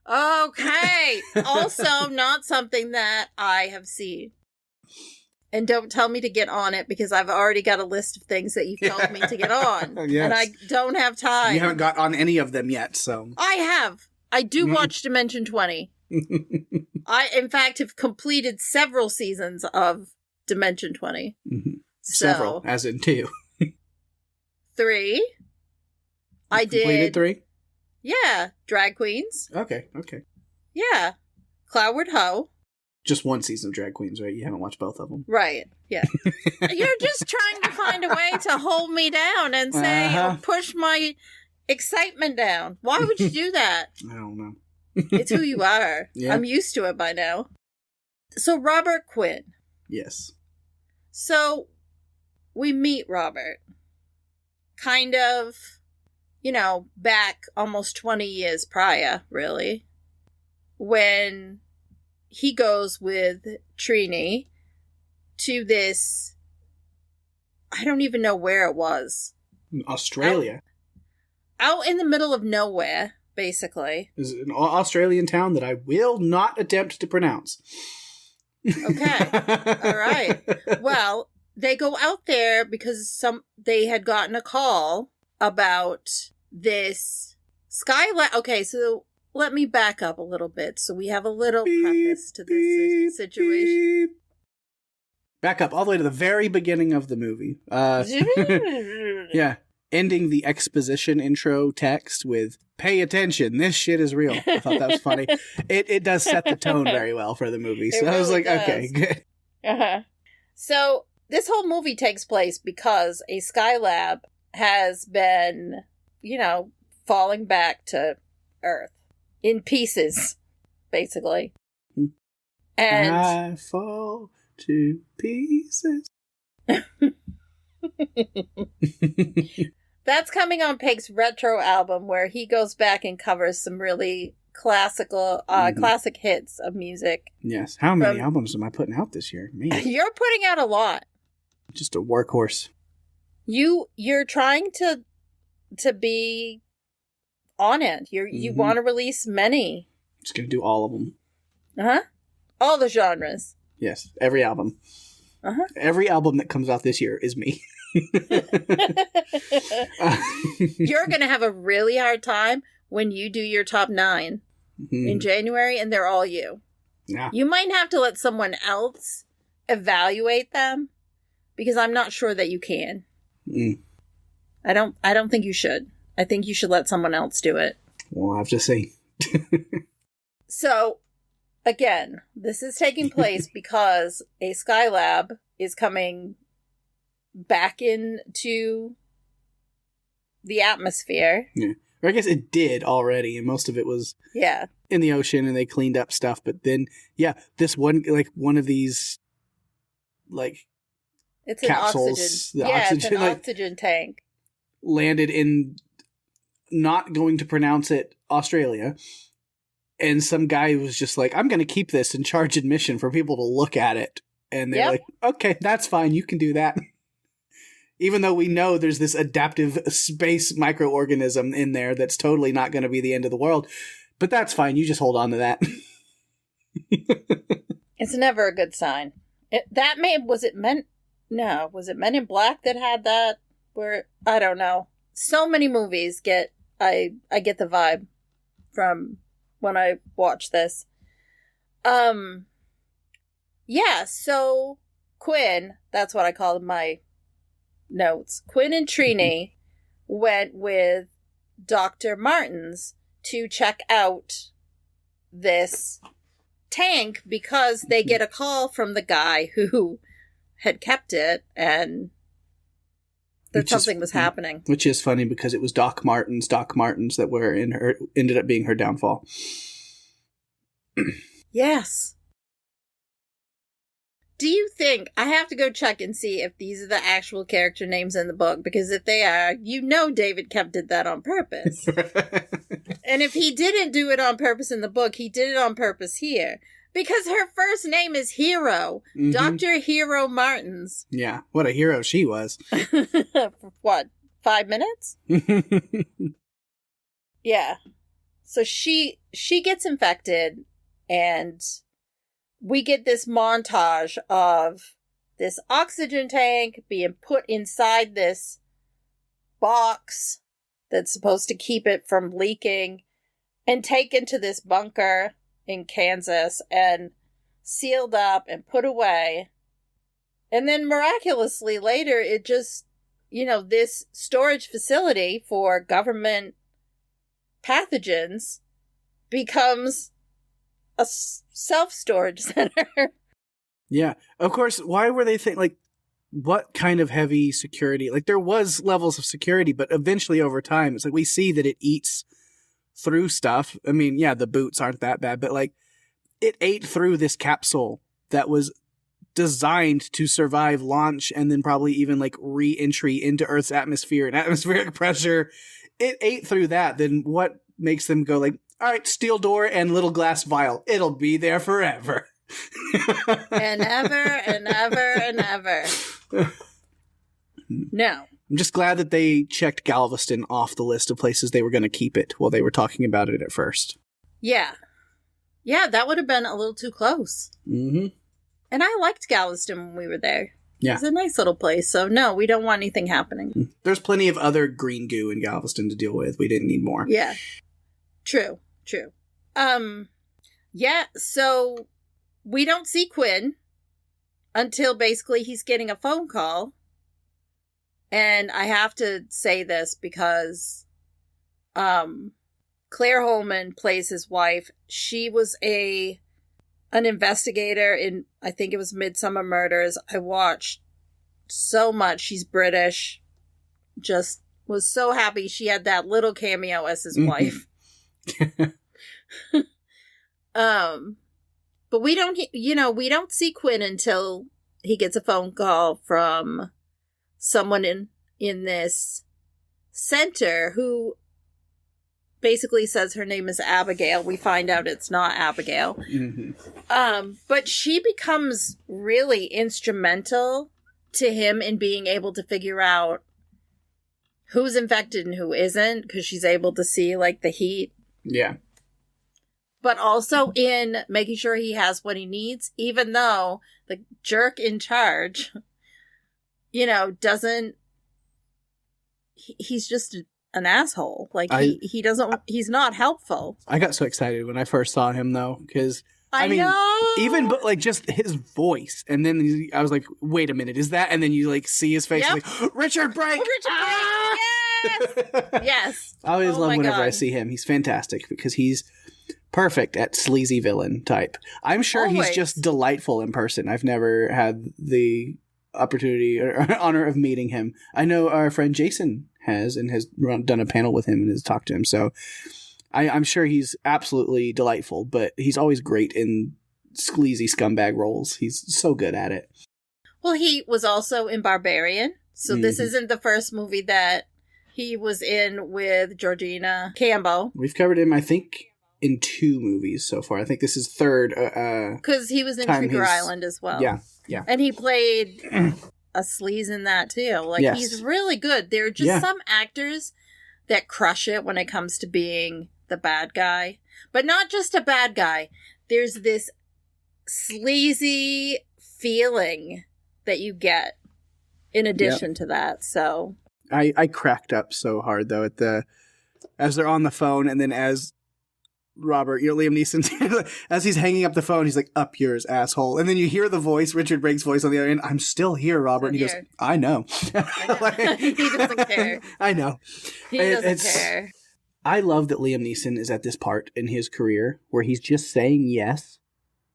Okay. Also, not something that I have seen. And don't tell me to get on it, because I've already got a list of things that you've told me to get on. Yes. And I don't have time. You haven't got on any of them yet, so. I have. I do watch Dimension 20. I, in fact, have completed several seasons of Dimension 20. Mm-hmm. So, several, as in 2. 3. I did. Completed 3? Yeah. Drag Queens. Okay. Yeah. Cloudward Ho. Just one season of Drag Queens, right? You haven't watched both of them. Right. Yeah. You're just trying to find a way to hold me down and say, or push my excitement down. Why would you do that? I don't know. It's who you are. Yeah. I'm used to it by now. So, Robert Quinn. Yes. So, we meet Robert. Kind of, back almost 20 years prior, really. When he goes with Trini to this, I don't even know where it was. Australia. Out in the middle of nowhere, basically. Is an Australian town that I will not attempt to pronounce. Okay. All right. Well, they go out there because they had gotten a call about this Skyline. Okay, so let me back up a little bit so we have a little preface to this situation. Back up all the way to the very beginning of the movie. Yeah. Ending the exposition intro text with, "Pay attention, this shit is real." I thought that was funny. It does set the tone very well for the movie. So I was like, okay, good. Uh-huh. So this whole movie takes place because a Skylab has been, falling back to Earth. In pieces, basically. And I fall to pieces. That's coming on Pake's retro album, where he goes back and covers some really classic hits of music. Yes. How many albums am I putting out this year? Man. You're putting out a lot. Just a workhorse. You're trying to be on it. You want to release many. Just gonna do all of them. All the genres. Yes, every album. Every album that comes out this year is me. You're gonna have a really hard time when you do your top 9 in January, and they're all you. Yeah. You might have to let someone else evaluate them, because I'm not sure that you can. Mm. I don't think you should. I think you should let someone else do it. We'll have to see. So, again, this is taking place because a Skylab is coming back into the atmosphere. Yeah. Or I guess it did already, and most of it was in the ocean, and they cleaned up stuff. But then, this one of these, like, it's capsules, an oxygen. It's an oxygen tank. Landed in, not going to pronounce it, Australia. And some guy was just like, I'm going to keep this and charge admission for people to look at it. And they're like, okay, that's fine. You can do that. Even though we know there's this adaptive space microorganism in there that's totally not going to be the end of the world. But that's fine. You just hold on to that. It's never a good sign. Was it Men in Black that had that? Where, I don't know. So many movies I get the vibe from when I watch this. So Quinn, that's what I called my notes. Quinn and Trini went with Dr. Martens to check out this tank because they get a call from the guy who had kept it and that something was happening. Which is funny because it was Doc Martens that ended up being her downfall. Yes. Do you think, I have to go check and see if these are the actual character names in the book, because if they are, David Kemp did that on purpose. And if he didn't do it on purpose in the book, he did it on purpose here. Because her first name is Hero. Mm-hmm. Dr. Hero Martens. Yeah, what a hero she was. For what, 5 minutes? Yeah. So she gets infected, and we get this montage of this oxygen tank being put inside this box that's supposed to keep it from leaking and taken to this bunker in Kansas and sealed up and put away. And then miraculously later, it just, this storage facility for government pathogens becomes a self-storage center. Yeah. Of course, why were they what kind of heavy security? Like, there was levels of security, but eventually over time, it's like we see that it eats through stuff. I mean, yeah, the boots aren't that bad, but it ate through this capsule that was designed to survive launch and then probably even re-entry into Earth's atmosphere and atmospheric pressure. It ate through that. Then what makes them go all right, steel door and little glass vial. It'll be there forever. And ever and ever and ever. No. I'm just glad that they checked Galveston off the list of places they were going to keep it while they were talking about it at first. Yeah. Yeah, that would have been a little too close. Mm-hmm. And I liked Galveston when we were there. Yeah. It's a nice little place, so no, we don't want anything happening. There's plenty of other green goo in Galveston to deal with. We didn't need more. Yeah. True. Yeah, so we don't see Quinn until basically he's getting a phone call. And I have to say this because Claire Holman plays his wife. She was an investigator in, I think it was Midsummer Murders. I watched so much. She's British. Just was so happy she had that little cameo as his wife. But we don't see Quinn until he gets a phone call from someone in this center who basically says her name is Abigail. We find out it's not Abigail. Mm-hmm. But she becomes really instrumental to him in being able to figure out who's infected and who isn't, because she's able to see the heat. Yeah. But also in making sure he has what he needs, even though the jerk in charge, doesn't. He's just an asshole. He's not helpful. I got so excited when I first saw him, though, because I know. Even but like just his voice, and then I was like, "Wait a minute, is that?" And then you like see his face, Yep. like Richard Brake. Yes. Yes. I always love my whenever I God. see him. He's fantastic because he's perfect at sleazy villain type. I'm sure he's Always. just delightful in person. I've never had the opportunity or honor of meeting him. I know our friend Jason has and has done a panel with him and has talked to him. So I'm sure he's absolutely delightful, but he's always great in sleazy scumbag roles. He's so good at it. Well, he was also in Barbarian. So this Mhm. isn't the first movie that he was in with Georgina Campbell. We've covered him, I think, in 2 movies so far. I think this is third. Because he was in Time Trigger he's- Island as well. Yeah. And he played a sleaze in that too. Like, Yes. he's really good. There are just Yeah. some actors that crush it when it comes to being the bad guy. But not just a bad guy. There's this sleazy feeling that you get in addition to that. So I cracked up so hard though as they're on the phone, and then as Robert, Liam Neeson, as he's hanging up the phone, he's like, "Up yours, asshole," and then you hear the voice, Richard Brake's voice on the other end. "I'm still here, Robert." And he goes, Here. "I know." He doesn't care. I know. He It- doesn't it's- care. I love that Liam Neeson is at this part in his career where he's just saying yes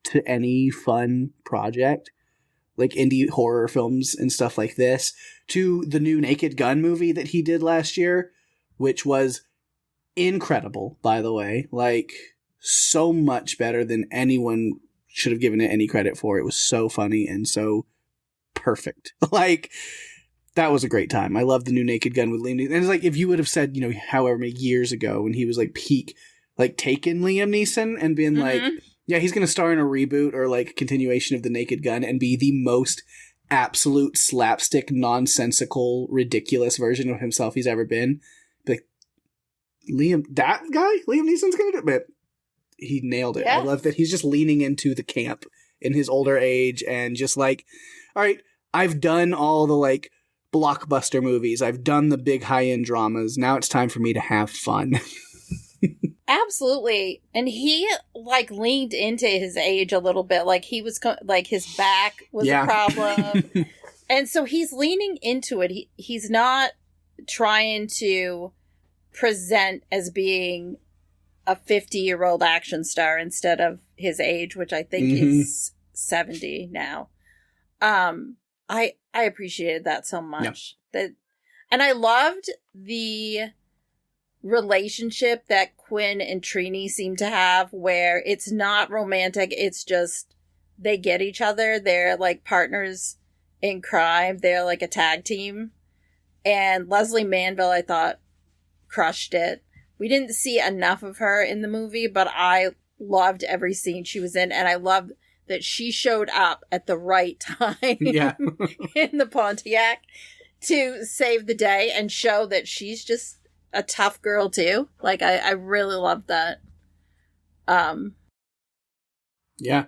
to any fun project, like indie horror films and stuff like this, to the new Naked Gun movie that he did last year, which was incredible, by the way. Like, so much better than anyone should have given it any credit for. It was so funny and so perfect. Like, that was a great time. I love the new Naked Gun with Liam Neeson. And it's like, if you would have said, however many years ago when he was like peak, like Taken Liam Neeson and been like, yeah, he's going to star in a reboot or like continuation of the Naked Gun and be the most absolute slapstick, nonsensical, ridiculous version of himself he's ever been. Be like, that guy? Liam Neeson's going to do it. But he nailed it. Yeah. I love that he's just leaning into the camp in his older age and just like, all right, I've done all the like blockbuster movies. I've done the big high-end dramas. Now it's time for me to have fun. Absolutely. And he like leaned into his age a little bit. Like he was like his back was Yeah. a problem. And so he's leaning into it. He's not trying to present as being a 50-year-old action star instead of his age, which I think is 70 now. I appreciated that so much. And I loved the relationship that Quinn and Trini seem to have, where it's not romantic, it's just they get each other. They're like partners in crime. They're like a tag team. And Leslie Manville, I thought, crushed it. We didn't see enough of her in the movie, but I loved every scene she was in, and I loved that she showed up at the right time Yeah. in the Pontiac to save the day and show that she's just a tough girl too. Like, I really loved that. Yeah.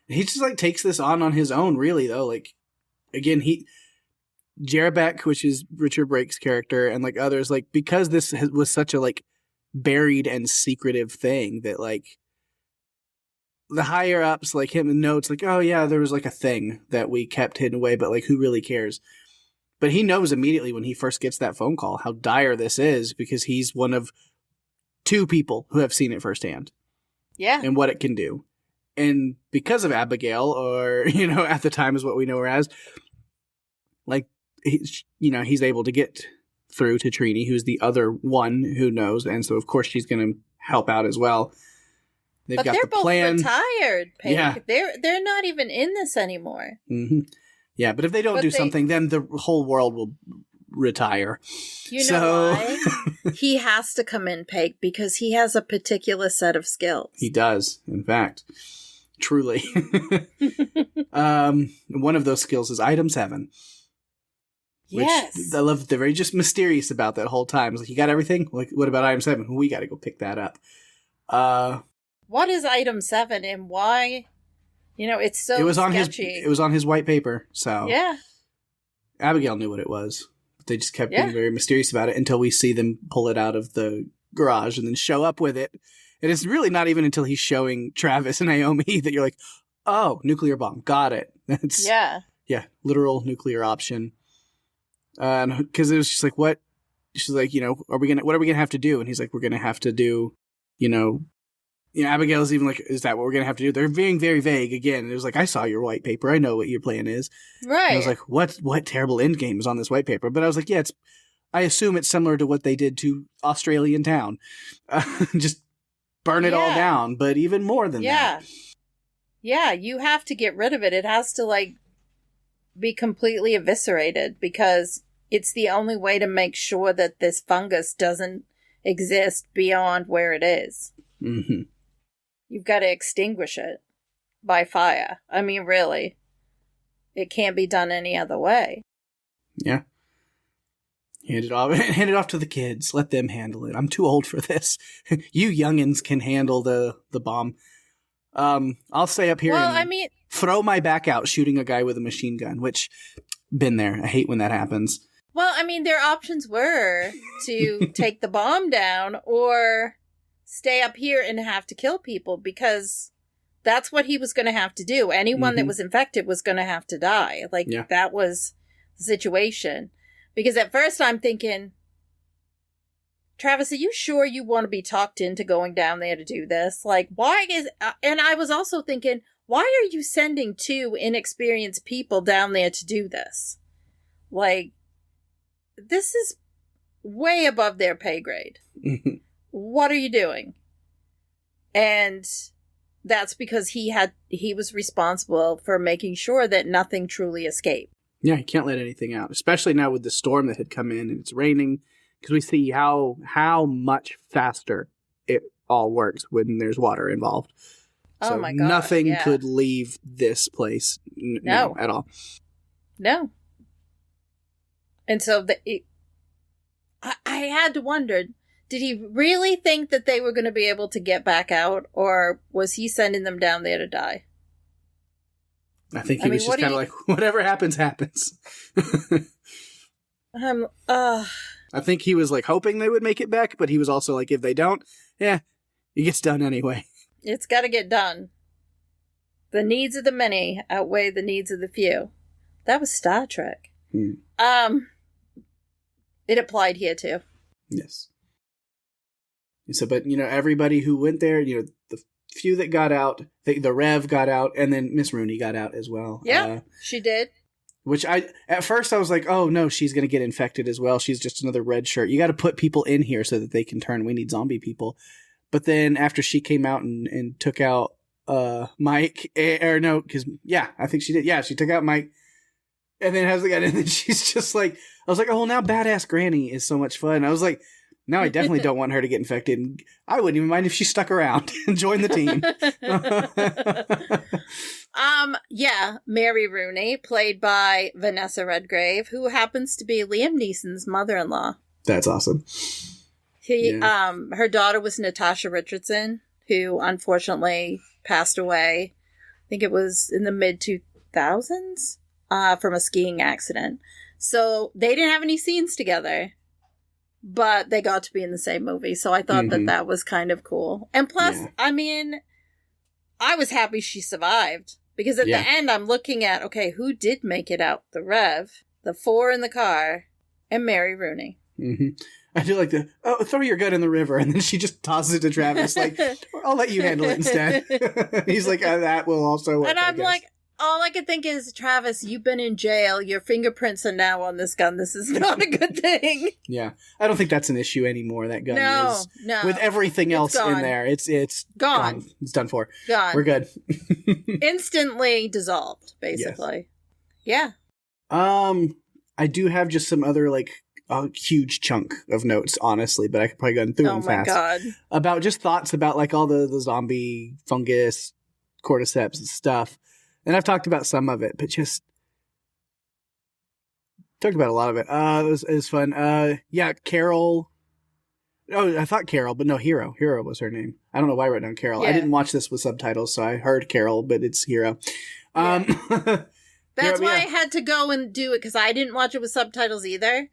He just like takes this on his own, really, though. Like, again, Jarabek, which is Richard Brake's character, and like others, like, because this was such a like buried and secretive thing that like the higher ups like him know it's like, oh yeah, there was like a thing that we kept hidden away, but like who really cares? But he knows immediately when he first gets that phone call how dire this is, because he's one of 2 people who have seen it firsthand. Yeah. And what it can do. And because of Abigail, or, at the time is what we know her as, like, he's able to get through to Trini, who's the other one who knows. And so, of course, she's going to help out as well. They've But got they're the both plan. retired, Pake. Yeah. They're not even in this anymore. Mm-hmm. Yeah, but if they don't do something, then the whole world will retire. You know why? He has to come in, Pake, because he has a particular set of skills. He does, in fact. Truly. One of those skills is item 7. Yes. Which I love. They're very just mysterious about that whole time. It's like, you got everything? Like, what about item 7? We got to go pick that up. What is item 7 and why? It's so sketchy. It was on his white paper. So yeah. Abigail knew what it was. But they just kept being very mysterious about it until we see them pull it out of the garage and then show up with it And it's really not even until he's showing Travis and Naomi that you're like, oh, nuclear bomb. Got it. That's, Yeah. Yeah, literal nuclear option. Because it was just like, what? She's like, what are we gonna have to do? And he's like, we're gonna have to do, Abigail's even like, is that what we're gonna have to do? They're being very vague again. And it was like, I saw your white paper. I know what your plan is. Right. And I was like, what terrible end game is on this white paper? But I was like, yeah, I assume it's similar to what they did to Australian Town. Just burn it all down, but even more than that. Yeah, you have to get rid of it. It has to, be completely eviscerated because it's the only way to make sure that this fungus doesn't exist beyond where it is. Mm-hmm. You've got to extinguish it by fire. I mean, really. It can't be done any other way. Yeah. Hand it off to the kids. Let them handle it. I'm too old for this. You youngins can handle the bomb. I'll stay up here throw my back out shooting a guy with a machine gun, which, been there. I hate when that happens. Well, I mean, their options were to take the bomb down or stay up here and have to kill people because that's what he was going to have to do. Anyone that was infected was going to have to die. That was the situation. Because at first I'm thinking, Travis, are you sure you want to be talked into going down there to do this? Why is... and I was also thinking, why are you sending 2 inexperienced people down there to do this? This is way above their pay grade. What are you doing? And that's because he was responsible for making sure that nothing truly escaped. Yeah, you can't let anything out, especially now with the storm that had come in and it's raining, because we see how much faster it all works when there's water involved. Oh my God. Nothing could leave this place. No, at all. No. And so I had to wonder, did he really think that they were going to be able to get back out, or was he sending them down there to die? I think he was just kind of like, whatever happens, happens. I think he was hoping they would make it back, but he was also like, if they don't, it gets done anyway. It's got to get done. The needs of the many outweigh the needs of the few. That was Star Trek. It applied here too. Yes. So, but everybody who went there, the few that got out, the Rev got out, and then Miss Rooney got out as well. Yeah, she did. Which at first I was like, oh no, she's going to get infected as well. She's just another red shirt. You got to put people in here so that they can turn. We need zombie people. But then after she came out and took out Mike, I think she did. Yeah, she took out Mike, and then has the guy, and then she's just like, I was like, oh, well, now Badass Granny is so much fun. I was like, now I definitely don't want her to get infected. And I wouldn't even mind if she stuck around and joined the team. Mary Rooney, played by Vanessa Redgrave, who happens to be Liam Neeson's mother-in-law. That's awesome. Her daughter was Natasha Richardson, who unfortunately passed away. I think it was in the mid-2000s from a skiing accident. So they didn't have any scenes together, but they got to be in the same movie. So I thought that was kind of cool. And plus, I mean, I was happy she survived because at the end I'm looking at, okay, who did make it out? The Rev, the 4 in the car, and Mary Rooney. Mm-hmm. I do like throw your gun in the river, and then she just tosses it to Travis, like, I'll let you handle it instead. He's like, that will also work. And I'm like, all I could think is, Travis, you've been in jail. Your fingerprints are now on this gun. This is not a good thing. Yeah. I don't think that's an issue anymore, that gun is. No. With everything else in there, it's gone. It's done for. Gone. We're good. Instantly dissolved, basically. Yes. Yeah. I do have just some other, a huge chunk of notes, honestly, but I could probably go through them fast. Oh my God. About just thoughts about all the zombie fungus, cordyceps and stuff. And I've talked about some of it, but just talked about a lot of it. It was fun. Carol. Oh, I thought Carol, but no, Hero. Hero was her name. I don't know why I wrote down Carol. Yeah. I didn't watch this with subtitles, so I heard Carol, but it's Hero. Yeah. That's why I had to go and do it, because I didn't watch it with subtitles either.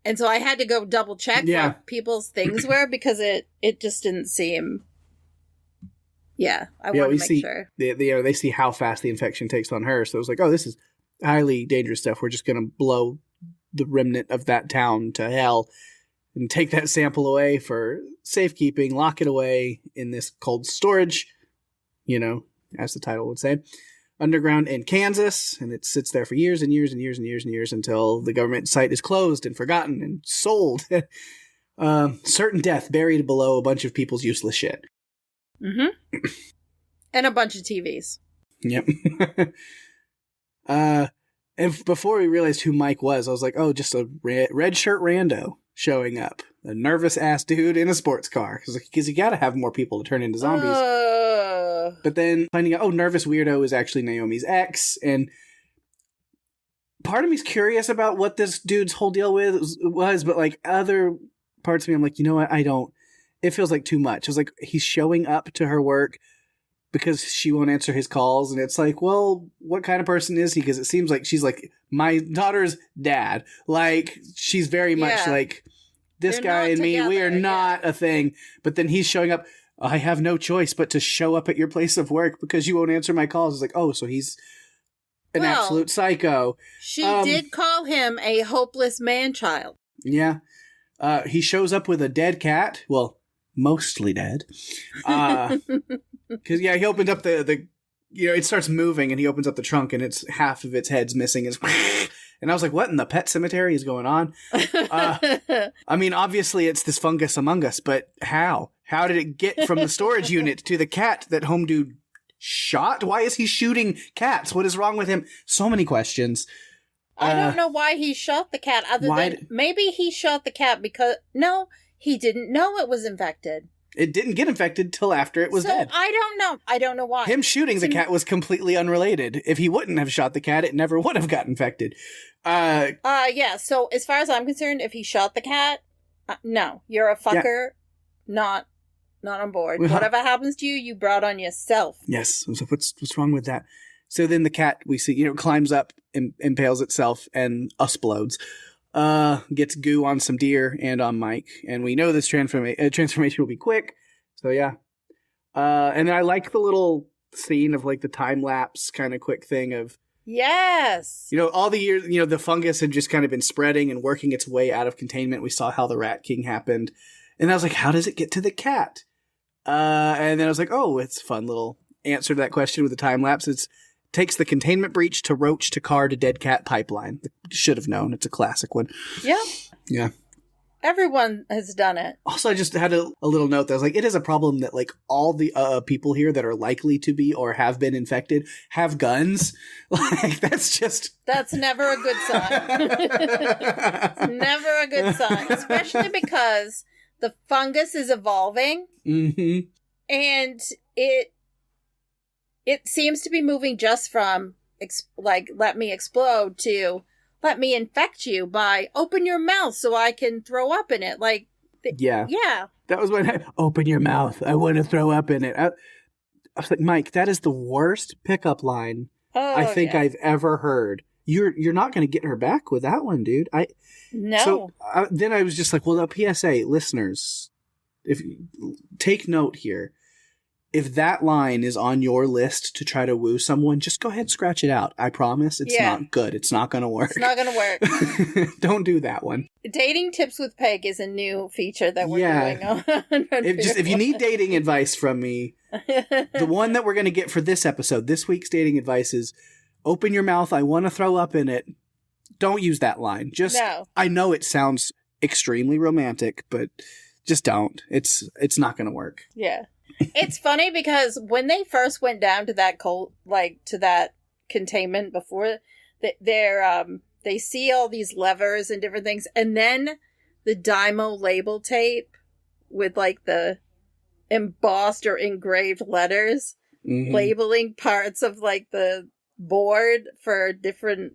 And so I had to go double check what people's things were, because it just didn't seem Yeah, I Yeah, want we to make see sure. they see how fast the infection takes on her. So it's like, oh, this is highly dangerous stuff. We're just going to blow the remnant of that town to hell and take that sample away for safekeeping, lock it away in this cold storage, as the title would say, underground in Kansas. And it sits there for years and years and years and years and years until the government site is closed and forgotten and sold. Certain death buried below a bunch of people's useless shit. Mm-hmm. And a bunch of TVs. Yep. And before we realized who Mike was, I was like, oh, just a red shirt rando showing up. A nervous ass dude in a sports car. Because you got to have more people to turn into zombies. But then finding out, oh, nervous weirdo is actually Naomi's ex. And part of me's curious about what this dude's whole deal was. But like other parts of me, I'm like, you know what? It feels like too much. I was like, he's showing up to her work because she won't answer his calls. And it's like, well, what kind of person is he? Because it seems like she's like my daughter's dad. Like, she's very much like, this They're guy and together, me, we are not a thing. But then he's showing up. I have no choice but to show up at your place of work because you won't answer my calls. It's like, oh, so he's an absolute psycho. She did call him a hopeless man-child. Yeah. He shows up with a dead cat. Well, mostly dead. Because, he opened up the it starts moving and he opens up the trunk and it's half of its head's missing. And I was like, what in the pet cemetery is going on? I mean, obviously it's this fungus among us, but how? How did it get from the storage unit to the cat that home dude shot? Why is he shooting cats? What is wrong with him? So many questions. I don't know why he shot the cat, other than maybe he shot the cat because, no, he didn't know it was infected. It didn't get infected till after it was dead. I don't know. I don't know why. Him shooting the cat was completely unrelated. If he wouldn't have shot the cat, it never would have got infected. Yeah, so as far as I'm concerned, if he shot the cat, no, you're a fucker, not on board. Whatever happens to you, you brought on yourself. Yes. So what's wrong with that? So then the cat, we see, climbs up, impales itself, and explodes. Gets goo on some deer and on Mike. And we know this transformation will be quick. So yeah. And I like the little scene of like the time lapse kind of quick thing of, yes. All the years, the fungus had just kind of been spreading and working its way out of containment. We saw how the Rat King happened. And I was like, how does it get to the cat? And then I was like, oh, it's a fun little answer to that question with the time lapse. It takes the containment breach to roach to car to dead cat pipeline. Should have known. It's a classic one. Yeah. Yeah. Everyone has done it. Also, I just had a little note that was like, it is a problem that like all the people here that are likely to be or have been infected have guns. Like that's never a good sign. It's never a good sign, especially because the fungus is evolving, and it seems to be moving just from let me explode to let me infect you by open your mouth so I can throw up in it. Yeah. That was when open your mouth. I want to throw up in it. I was like, Mike, that is the worst pickup line I think I've ever heard. You're not going to get her back with that one, dude. No. So then I was just like, well, the PSA listeners, if take note here. If that line is on your list to try to woo someone, just go ahead and scratch it out. I promise it's not good. It's not going to work. It's not going to work. Don't do that one. Dating tips with Peg is a new feature that we're doing on if you need dating advice from me, the one that we're going to get for this episode, this week's dating advice is open your mouth. I want to throw up in it. Don't use that line. I know it sounds extremely romantic, but just don't. It's not going to work. Yeah. It's funny because when they first went down to that to that containment before, they see all these levers and different things, and then the Dymo label tape with like the embossed or engraved letters labeling parts of like the board for different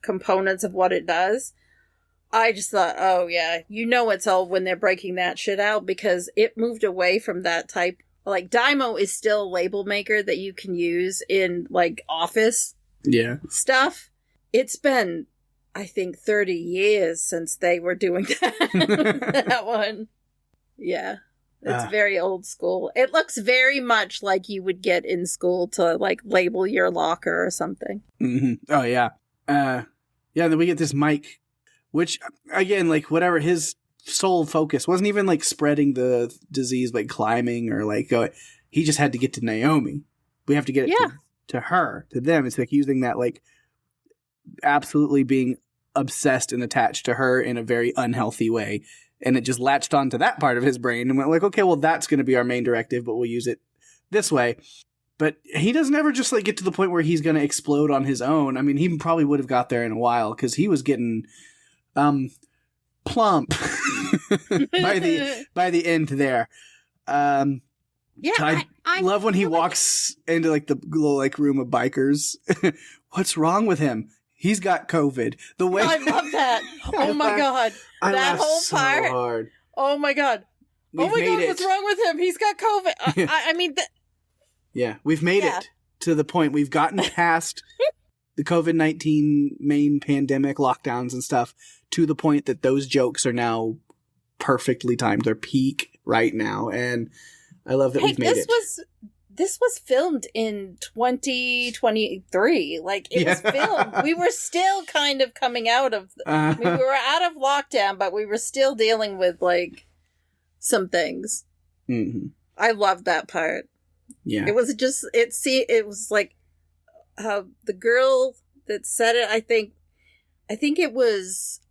components of what it does. I just thought, oh yeah, it's all when they're breaking that shit out, because it moved away from that type. Like, Dymo is still a label maker that you can use in, like, office stuff. It's been, I think, 30 years since they were doing that, that one. Yeah. It's very old school. It looks very much like you would get in school to like label your locker or something. Mm-hmm. Oh yeah. Then we get this Mike, which again, like whatever his sole focus wasn't even like spreading the disease, like climbing or like he just had to get to Naomi. We have to get it to her, to them. It's like using that like absolutely being obsessed and attached to her in a very unhealthy way. And it just latched onto that part of his brain and went like, okay, well, that's going to be our main directive, but we'll use it this way. But he doesn't ever just like get to the point where he's going to explode on his own. I mean, he probably would have got there in a while because he was getting plump by the end there. I love when he walks into like the little like room of bikers. What's wrong with him? He's got COVID. The way I love that. Oh my god, that whole part. So hard. Oh my god. What's wrong with him? He's got COVID. I mean, yeah, we've made it to the point. We've gotten past the COVID-19 main pandemic lockdowns and stuff to the point that those jokes are now perfectly timed. They're peak right now, and I love that we've made it. This was filmed in 2023. Like, it was filmed. We were still kind of coming out of... we were out of lockdown, but we were still dealing with, like, some things. Mm-hmm. I love that part. Yeah. It was just... It was, like, the girl that said it, I think it was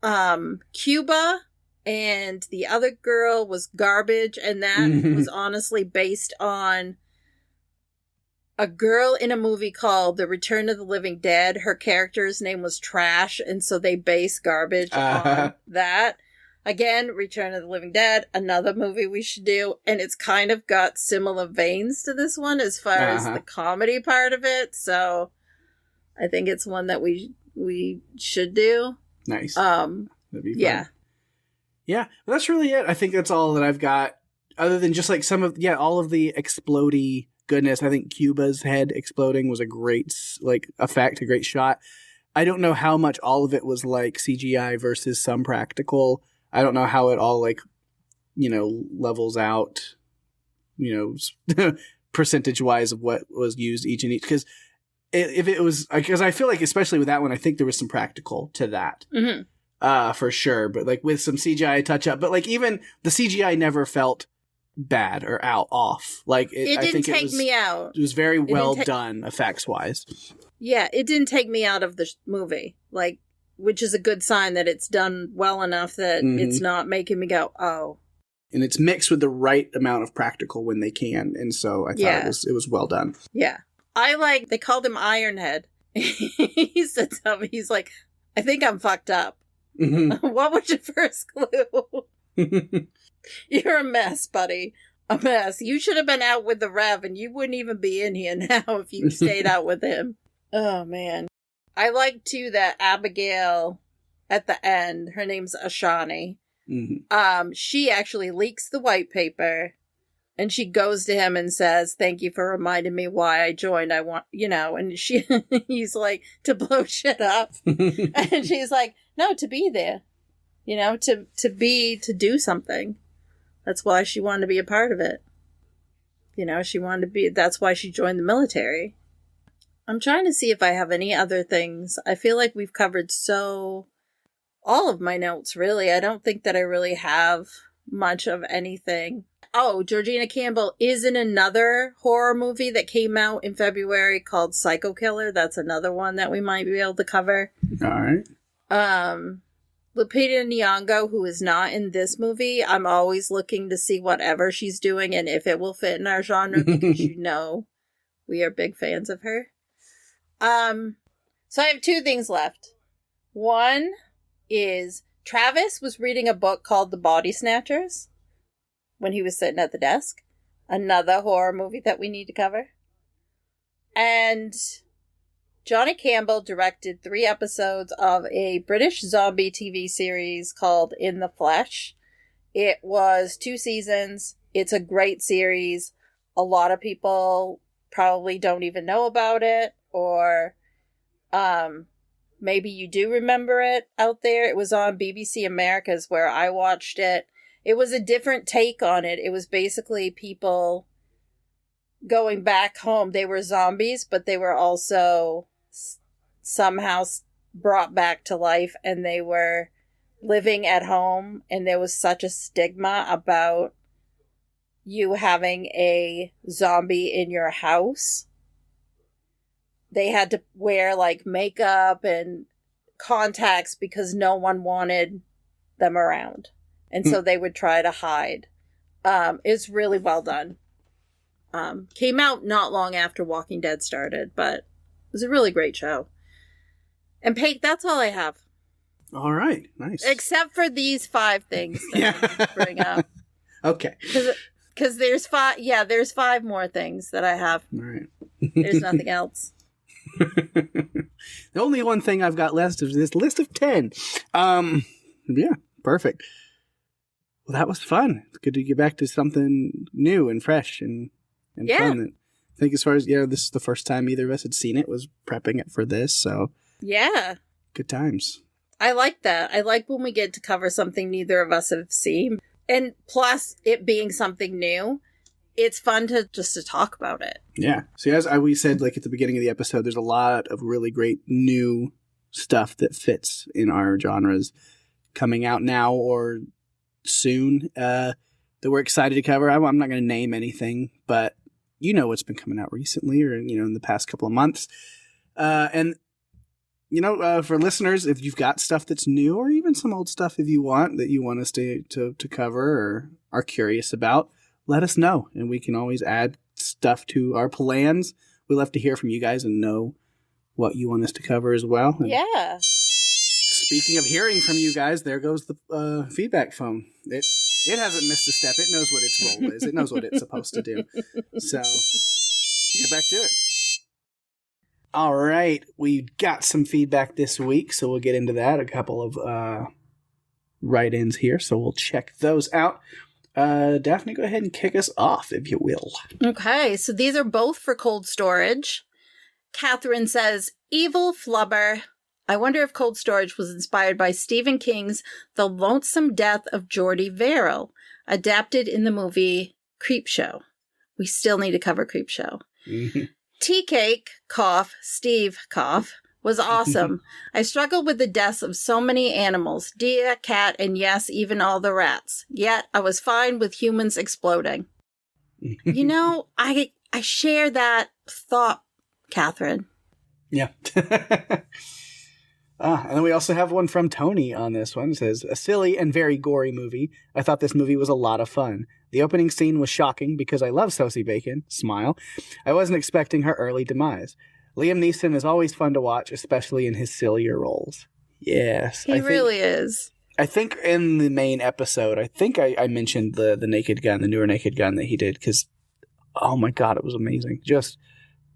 Cuba, and the other girl was Garbage, and that was honestly based on... a girl in a movie called The Return of the Living Dead. Her character's name was Trash, and so they base Garbage on that. Again, Return of the Living Dead, another movie we should do, and it's kind of got similar veins to this one as far as the comedy part of it, so I think it's one that we should do. Nice. That'd be fun. Yeah. Yeah, well, that's really it. I think that's all that I've got, other than just like all of the explodey goodness. I think Cuba's head exploding was a great effect, a great shot. I don't know how much all of it was like CGI versus some practical. I don't know how it all levels out, percentage wise of what was used each and each. Because if it was, because I feel like especially with that one, I think there was some practical to that. Mm-hmm. For sure. But like with some CGI touch up, but like even the CGI never felt bad or off. Like it didn't take me out. It was very well done effects wise. Yeah, it didn't take me out of the movie, like, which is a good sign that it's done well enough that it's not making me go, oh. And it's mixed with the right amount of practical when they can, and so I thought it was well done. Yeah, they called him Ironhead. He said something. He's like, I think I'm fucked up. What was your first clue? You're a mess, buddy. A mess. You should have been out with the Rev, and you wouldn't even be in here now if you stayed out with him. Oh, man. I like, too, that Abigail, at the end, her name's Ashani. She actually leaks the white paper, and she goes to him and says, thank you for reminding me why I joined. I want, and he's like, to blow shit up. And she's like, no, to be there. To do something. That's why she wanted to be a part of it. That's why she joined the military. I'm trying to see if I have any other things. I feel like we've covered all of my notes, really. I don't think that I really have much of anything. Oh, Georgina Campbell is in another horror movie that came out in February called Psycho Killer. That's another one that we might be able to cover. All right. Lupita Nyong'o, who is not in this movie, I'm always looking to see whatever she's doing and if it will fit in our genre, because we are big fans of her. So I have two things left. One is Travis was reading a book called The Body Snatchers when he was sitting at the desk. Another horror movie that we need to cover. And Jonny Campbell directed 3 episodes of a British zombie TV series called In the Flesh. It was 2 seasons. It's a great series. A lot of people probably don't even know about it, or maybe you do remember it out there. It was on BBC America's where I watched it, It was a different take on it. It was basically people going back home. They were zombies, but they were also somehow brought back to life, and they were living at home, and there was such a stigma about you having a zombie in your house. They had to wear like makeup and contacts because no one wanted them around. And so they would try to hide. It's really well done. Came out not long after Walking Dead started, but it was a really great show. And Pake, that's all I have. All right. Nice. Except for these 5 things that I bring up. Okay. Because there's 5. Yeah, there's 5 more things that I have. All right. There's nothing else. The only one thing I've got left is this list of 10. Yeah, perfect. Well, that was fun. It's good to get back to something new and fresh and fun. I think as far as, this is the first time either of us had seen it, was prepping it for this, so. Yeah. Good times. I like that. I like when we get to cover something neither of us have seen. And plus, it being something new, it's fun to talk about it. Yeah. So as we said, like at the beginning of the episode, there's a lot of really great new stuff that fits in our genres coming out now or soon that we're excited to cover. I'm not going to name anything, but what's been coming out recently or, in the past couple of months. And for listeners, if you've got stuff that's new or even some old stuff if you want that you want us to cover or are curious about, let us know. And we can always add stuff to our plans. We love to hear from you guys and know what you want us to cover as well. And yeah. Speaking of hearing from you guys, there goes the feedback phone. It hasn't missed a step. It knows what its role is. It knows what it's supposed to do. So, get back to it. All right. We got some feedback this week, so we'll get into that. A couple of write-ins here, so we'll check those out. Daphne, go ahead and kick us off, if you will. Okay, so these are both for cold storage. Catherine says, Evil Flubber. I wonder if Cold Storage was inspired by Stephen King's The Lonesome Death of Jordy Verrill, adapted in the movie Creepshow. We still need to cover Creepshow. Mm-hmm. Tea Cake, cough, Steve, cough, was awesome. I struggled with the deaths of so many animals, deer, cat, and yes, even all the rats. Yet, I was fine with humans exploding. I share that thought, Catherine. Yeah. And then we also have one from Tony on this one. It says, a silly and very gory movie. I thought this movie was a lot of fun. The opening scene was shocking because I love Sosie Bacon. Smile. I wasn't expecting her early demise. Liam Neeson is always fun to watch, especially in his sillier roles. Yes. He really is. I think in the main episode, I mentioned the Naked Gun, the newer Naked Gun that he did, because, oh my God, it was amazing. Just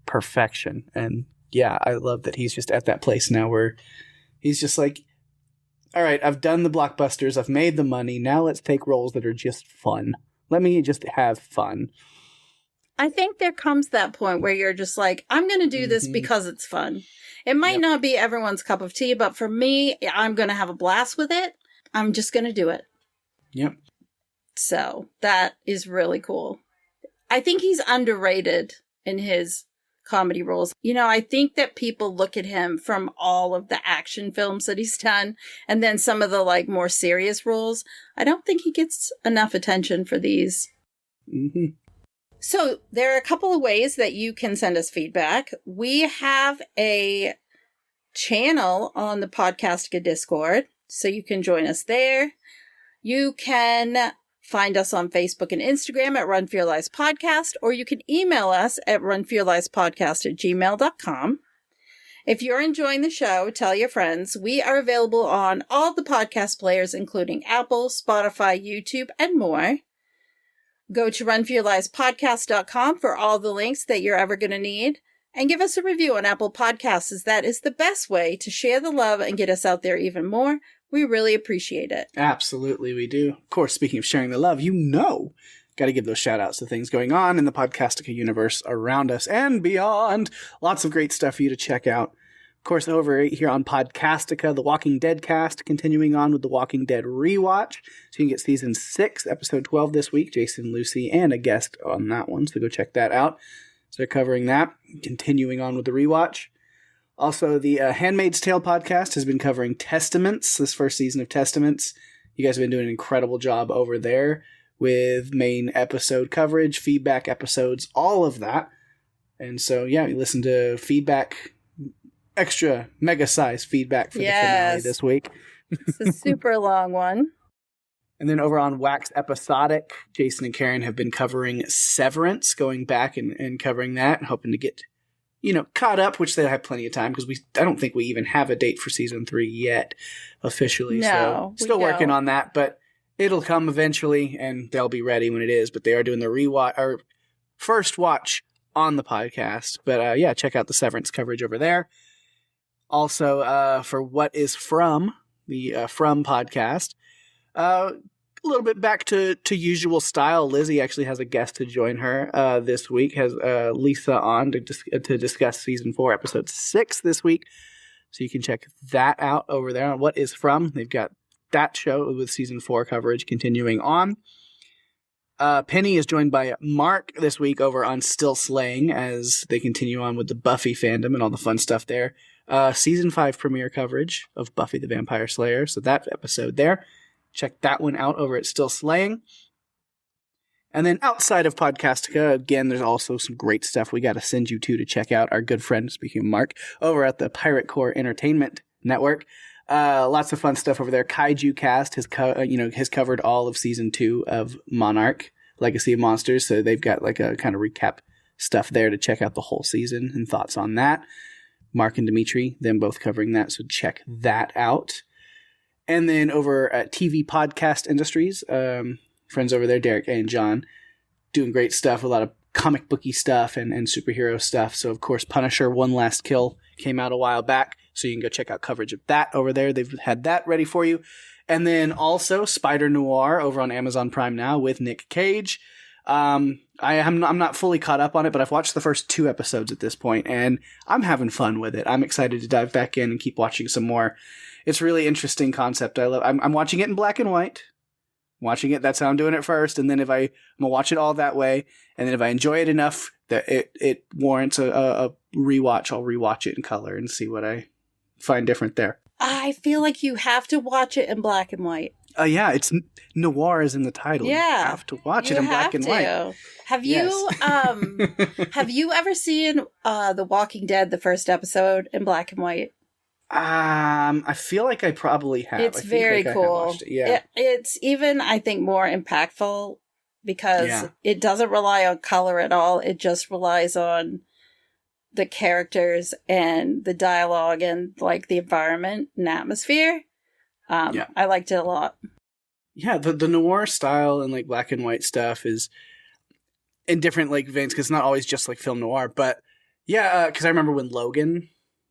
perfection. And yeah, I love that he's just at that place now where he's just like, all right, I've done the blockbusters, I've made the money, now let's take roles that are just fun. Let me just have fun. I think there comes that point where you're just like, I'm going to do this because it's fun. It might not be everyone's cup of tea, but for me, I'm going to have a blast with it. I'm just going to do it. Yep. So that is really cool. I think he's underrated in his comedy roles. I think that people look at him from all of the action films that he's done and then some of the more serious roles. I don't think he gets enough attention for these. Mm-hmm. So there are a couple of ways that you can send us feedback. We have a channel on the Podcastica Discord, so you can join us there. You can find us on Facebook and Instagram at Run For Your Lives Podcast, or you can email us at runforyourlivespodcast@gmail.com. If you're enjoying the show, tell your friends. We are available on all the podcast players, including Apple, Spotify, YouTube, and more. Go to runforyourlivespodcast.com for all the links that you're ever going to need. And give us a review on Apple Podcasts, as that is the best way to share the love and get us out there even more. We really appreciate it. Absolutely, we do. Of course, speaking of sharing the love, got to give those shout outs to things going on in the Podcastica universe around us and beyond. Lots of great stuff for you to check out. course, over here on Podcastica, the Walking Dead cast, continuing on with the Walking Dead rewatch. So you can get season 6, episode 12 this week. Jason, Lucy, and a guest on that one. So go check that out. So they're covering that, continuing on with the rewatch. Also, the Handmaid's Tale podcast has been covering Testaments, this first season of Testaments. You guys have been doing an incredible job over there with main episode coverage, feedback episodes, all of that. And so, yeah, you listen to feedback, extra mega-size feedback for the finale this week. It's a super long one. And then over on Wax Episodic, Jason and Karen have been covering Severance, going back and covering that, hoping to get, caught up, which they'll have plenty of time, because I don't think we even have a date for season 3 yet, officially. No, so still working on that, but it'll come eventually, and they'll be ready when it is. But they are doing the rewatch, or first watch on the podcast. But yeah, check out the Severance coverage over there. Also, for What Is From, the From podcast, a little bit back to usual style. Lizzie actually has a guest to join her this week, has Lisa on to discuss season 4, episode 6 this week. So you can check that out over there on What Is From. They've got that show with season 4 coverage continuing on. Penny is joined by Mark this week over on Still Slaying as they continue on with the Buffy fandom and all the fun stuff there. Season 5 premiere coverage of Buffy the Vampire Slayer. So that episode there. Check that one out over at Still Slaying. And then outside of Podcastica, again, there's also some great stuff we got to send you to check out. Our good friend, speaking of Mark, over at the Pirate Core Entertainment Network. Lots of fun stuff over there. Kaiju Cast has covered all of season 2 of Monarch, Legacy of Monsters. So they've got like a kind of recap stuff there to check out the whole season and thoughts on that. Mark and Dimitri, them both covering that. So check that out. And then over at TV Podcast Industries, friends over there, Derek and John, doing great stuff, a lot of comic booky stuff and superhero stuff. So, of course, Punisher One Last Kill came out a while back, so you can go check out coverage of that over there. They've had that ready for you. And then also Spider Noir over on Amazon Prime now with Nick Cage. I'm not fully caught up on it, but I've watched the first 2 episodes at this point, and I'm having fun with it. I'm excited to dive back in and keep watching some more. It's a really interesting concept. I'm watching it in black and white. Watching it, that's how I'm doing it first, and then I'm gonna watch it all that way, and then if I enjoy it enough that it warrants a rewatch, I'll rewatch it in color and see what I find different there. I feel like you have to watch it in black and white. Yeah, it's noir is in the title. Yeah, you have to watch it in black and white. Have you have you ever seen The Walking Dead, the first episode, in black and white? I feel like I probably have. It's very cool. Yeah. It's even, I think, more impactful because it doesn't rely on color at all. It just relies on the characters and the dialogue and like the environment and atmosphere. I liked it a lot. Yeah, the noir style and like black and white stuff is in different like veins because it's not always just like film noir. But yeah, because I remember when Logan,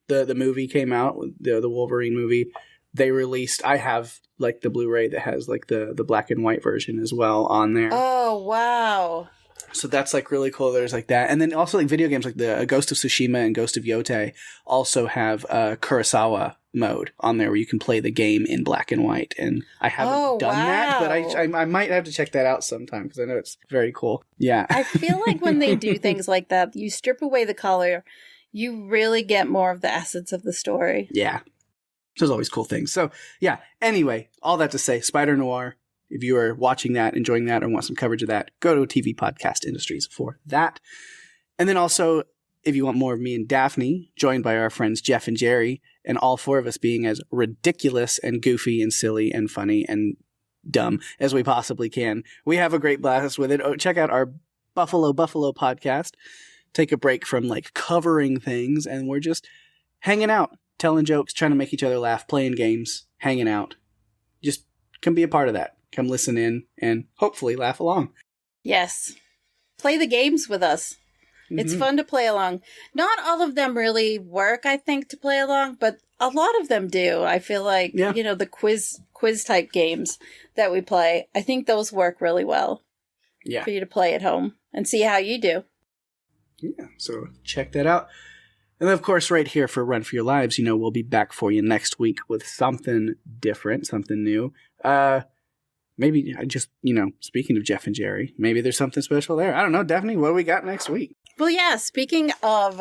the movie came out, the Wolverine movie, they released, I have like the Blu-ray that has like the black and white version as well on there. Oh, wow. So that's like really cool. There's like that. And then also like video games like the Ghost of Tsushima and Ghost of Yotei also have Kurosawa mode on there where you can play the game in black and white. And I haven't done that, but I might have to check that out sometime because I know it's very cool. Yeah. I feel like when they do things like that, you strip away the color, you really get more of the essence of the story. Yeah. There's always cool things. So yeah. Anyway, all that to say, Spider Noir. If you are watching that, enjoying that, or want some coverage of that, go to TV Podcast Industries for that. And then also, if you want more of me and Daphne, joined by our friends Jeff and Jerry, and all 4 of us being as ridiculous and goofy and silly and funny and dumb as we possibly can, we have a great blast with it. Oh, check out our Buffalo podcast. Take a break from like covering things, and we're just hanging out, telling jokes, trying to make each other laugh, playing games, hanging out. Just come be a part of that. Come listen in and hopefully laugh along. Yes. Play the games with us. Mm-hmm. It's fun to play along. Not all of them really work, I think, to play along, but a lot of them do. I feel like, the quiz type games that we play, I think those work really well for you to play at home and see how you do. Yeah, so check that out. And of course, right here for Run for Your Lives, we'll be back for you next week with something different, something new. Maybe I just, speaking of Jeff and Jerry, maybe there's something special there. I don't know. Daphne, what do we got next week? Well, yeah, speaking of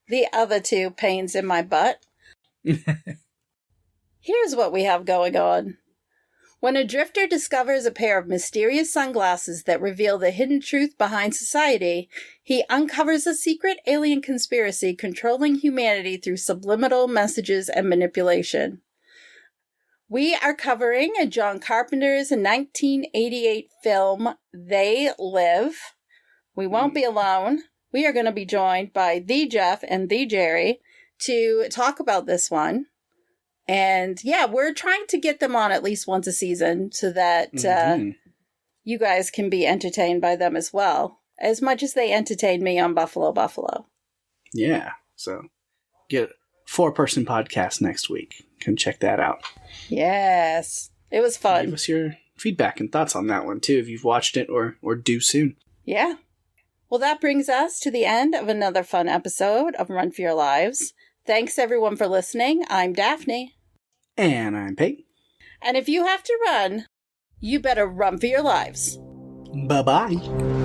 the other two pains in my butt, here's what we have going on. When a drifter discovers a pair of mysterious sunglasses that reveal the hidden truth behind society, he uncovers a secret alien conspiracy controlling humanity through subliminal messages and manipulation. We are covering John Carpenter's 1988 film, They Live. We won't be alone. We are going to be joined by the Jeff and the Jerry to talk about this one. And yeah, we're trying to get them on at least once a season so that you guys can be entertained by them as well, as much as they entertained me on Buffalo Buffalo. Yeah, so get a 4-person podcast next week. Come check that out. Yes, it was fun. Give us your feedback and thoughts on that one too, if you've watched it or do soon. Yeah. Well, that brings us to the end of another fun episode of Run for Your Lives. Thanks, everyone, for listening. I'm Daphne. And I'm Pate. And if you have to run, you better run for your lives. Bye-bye.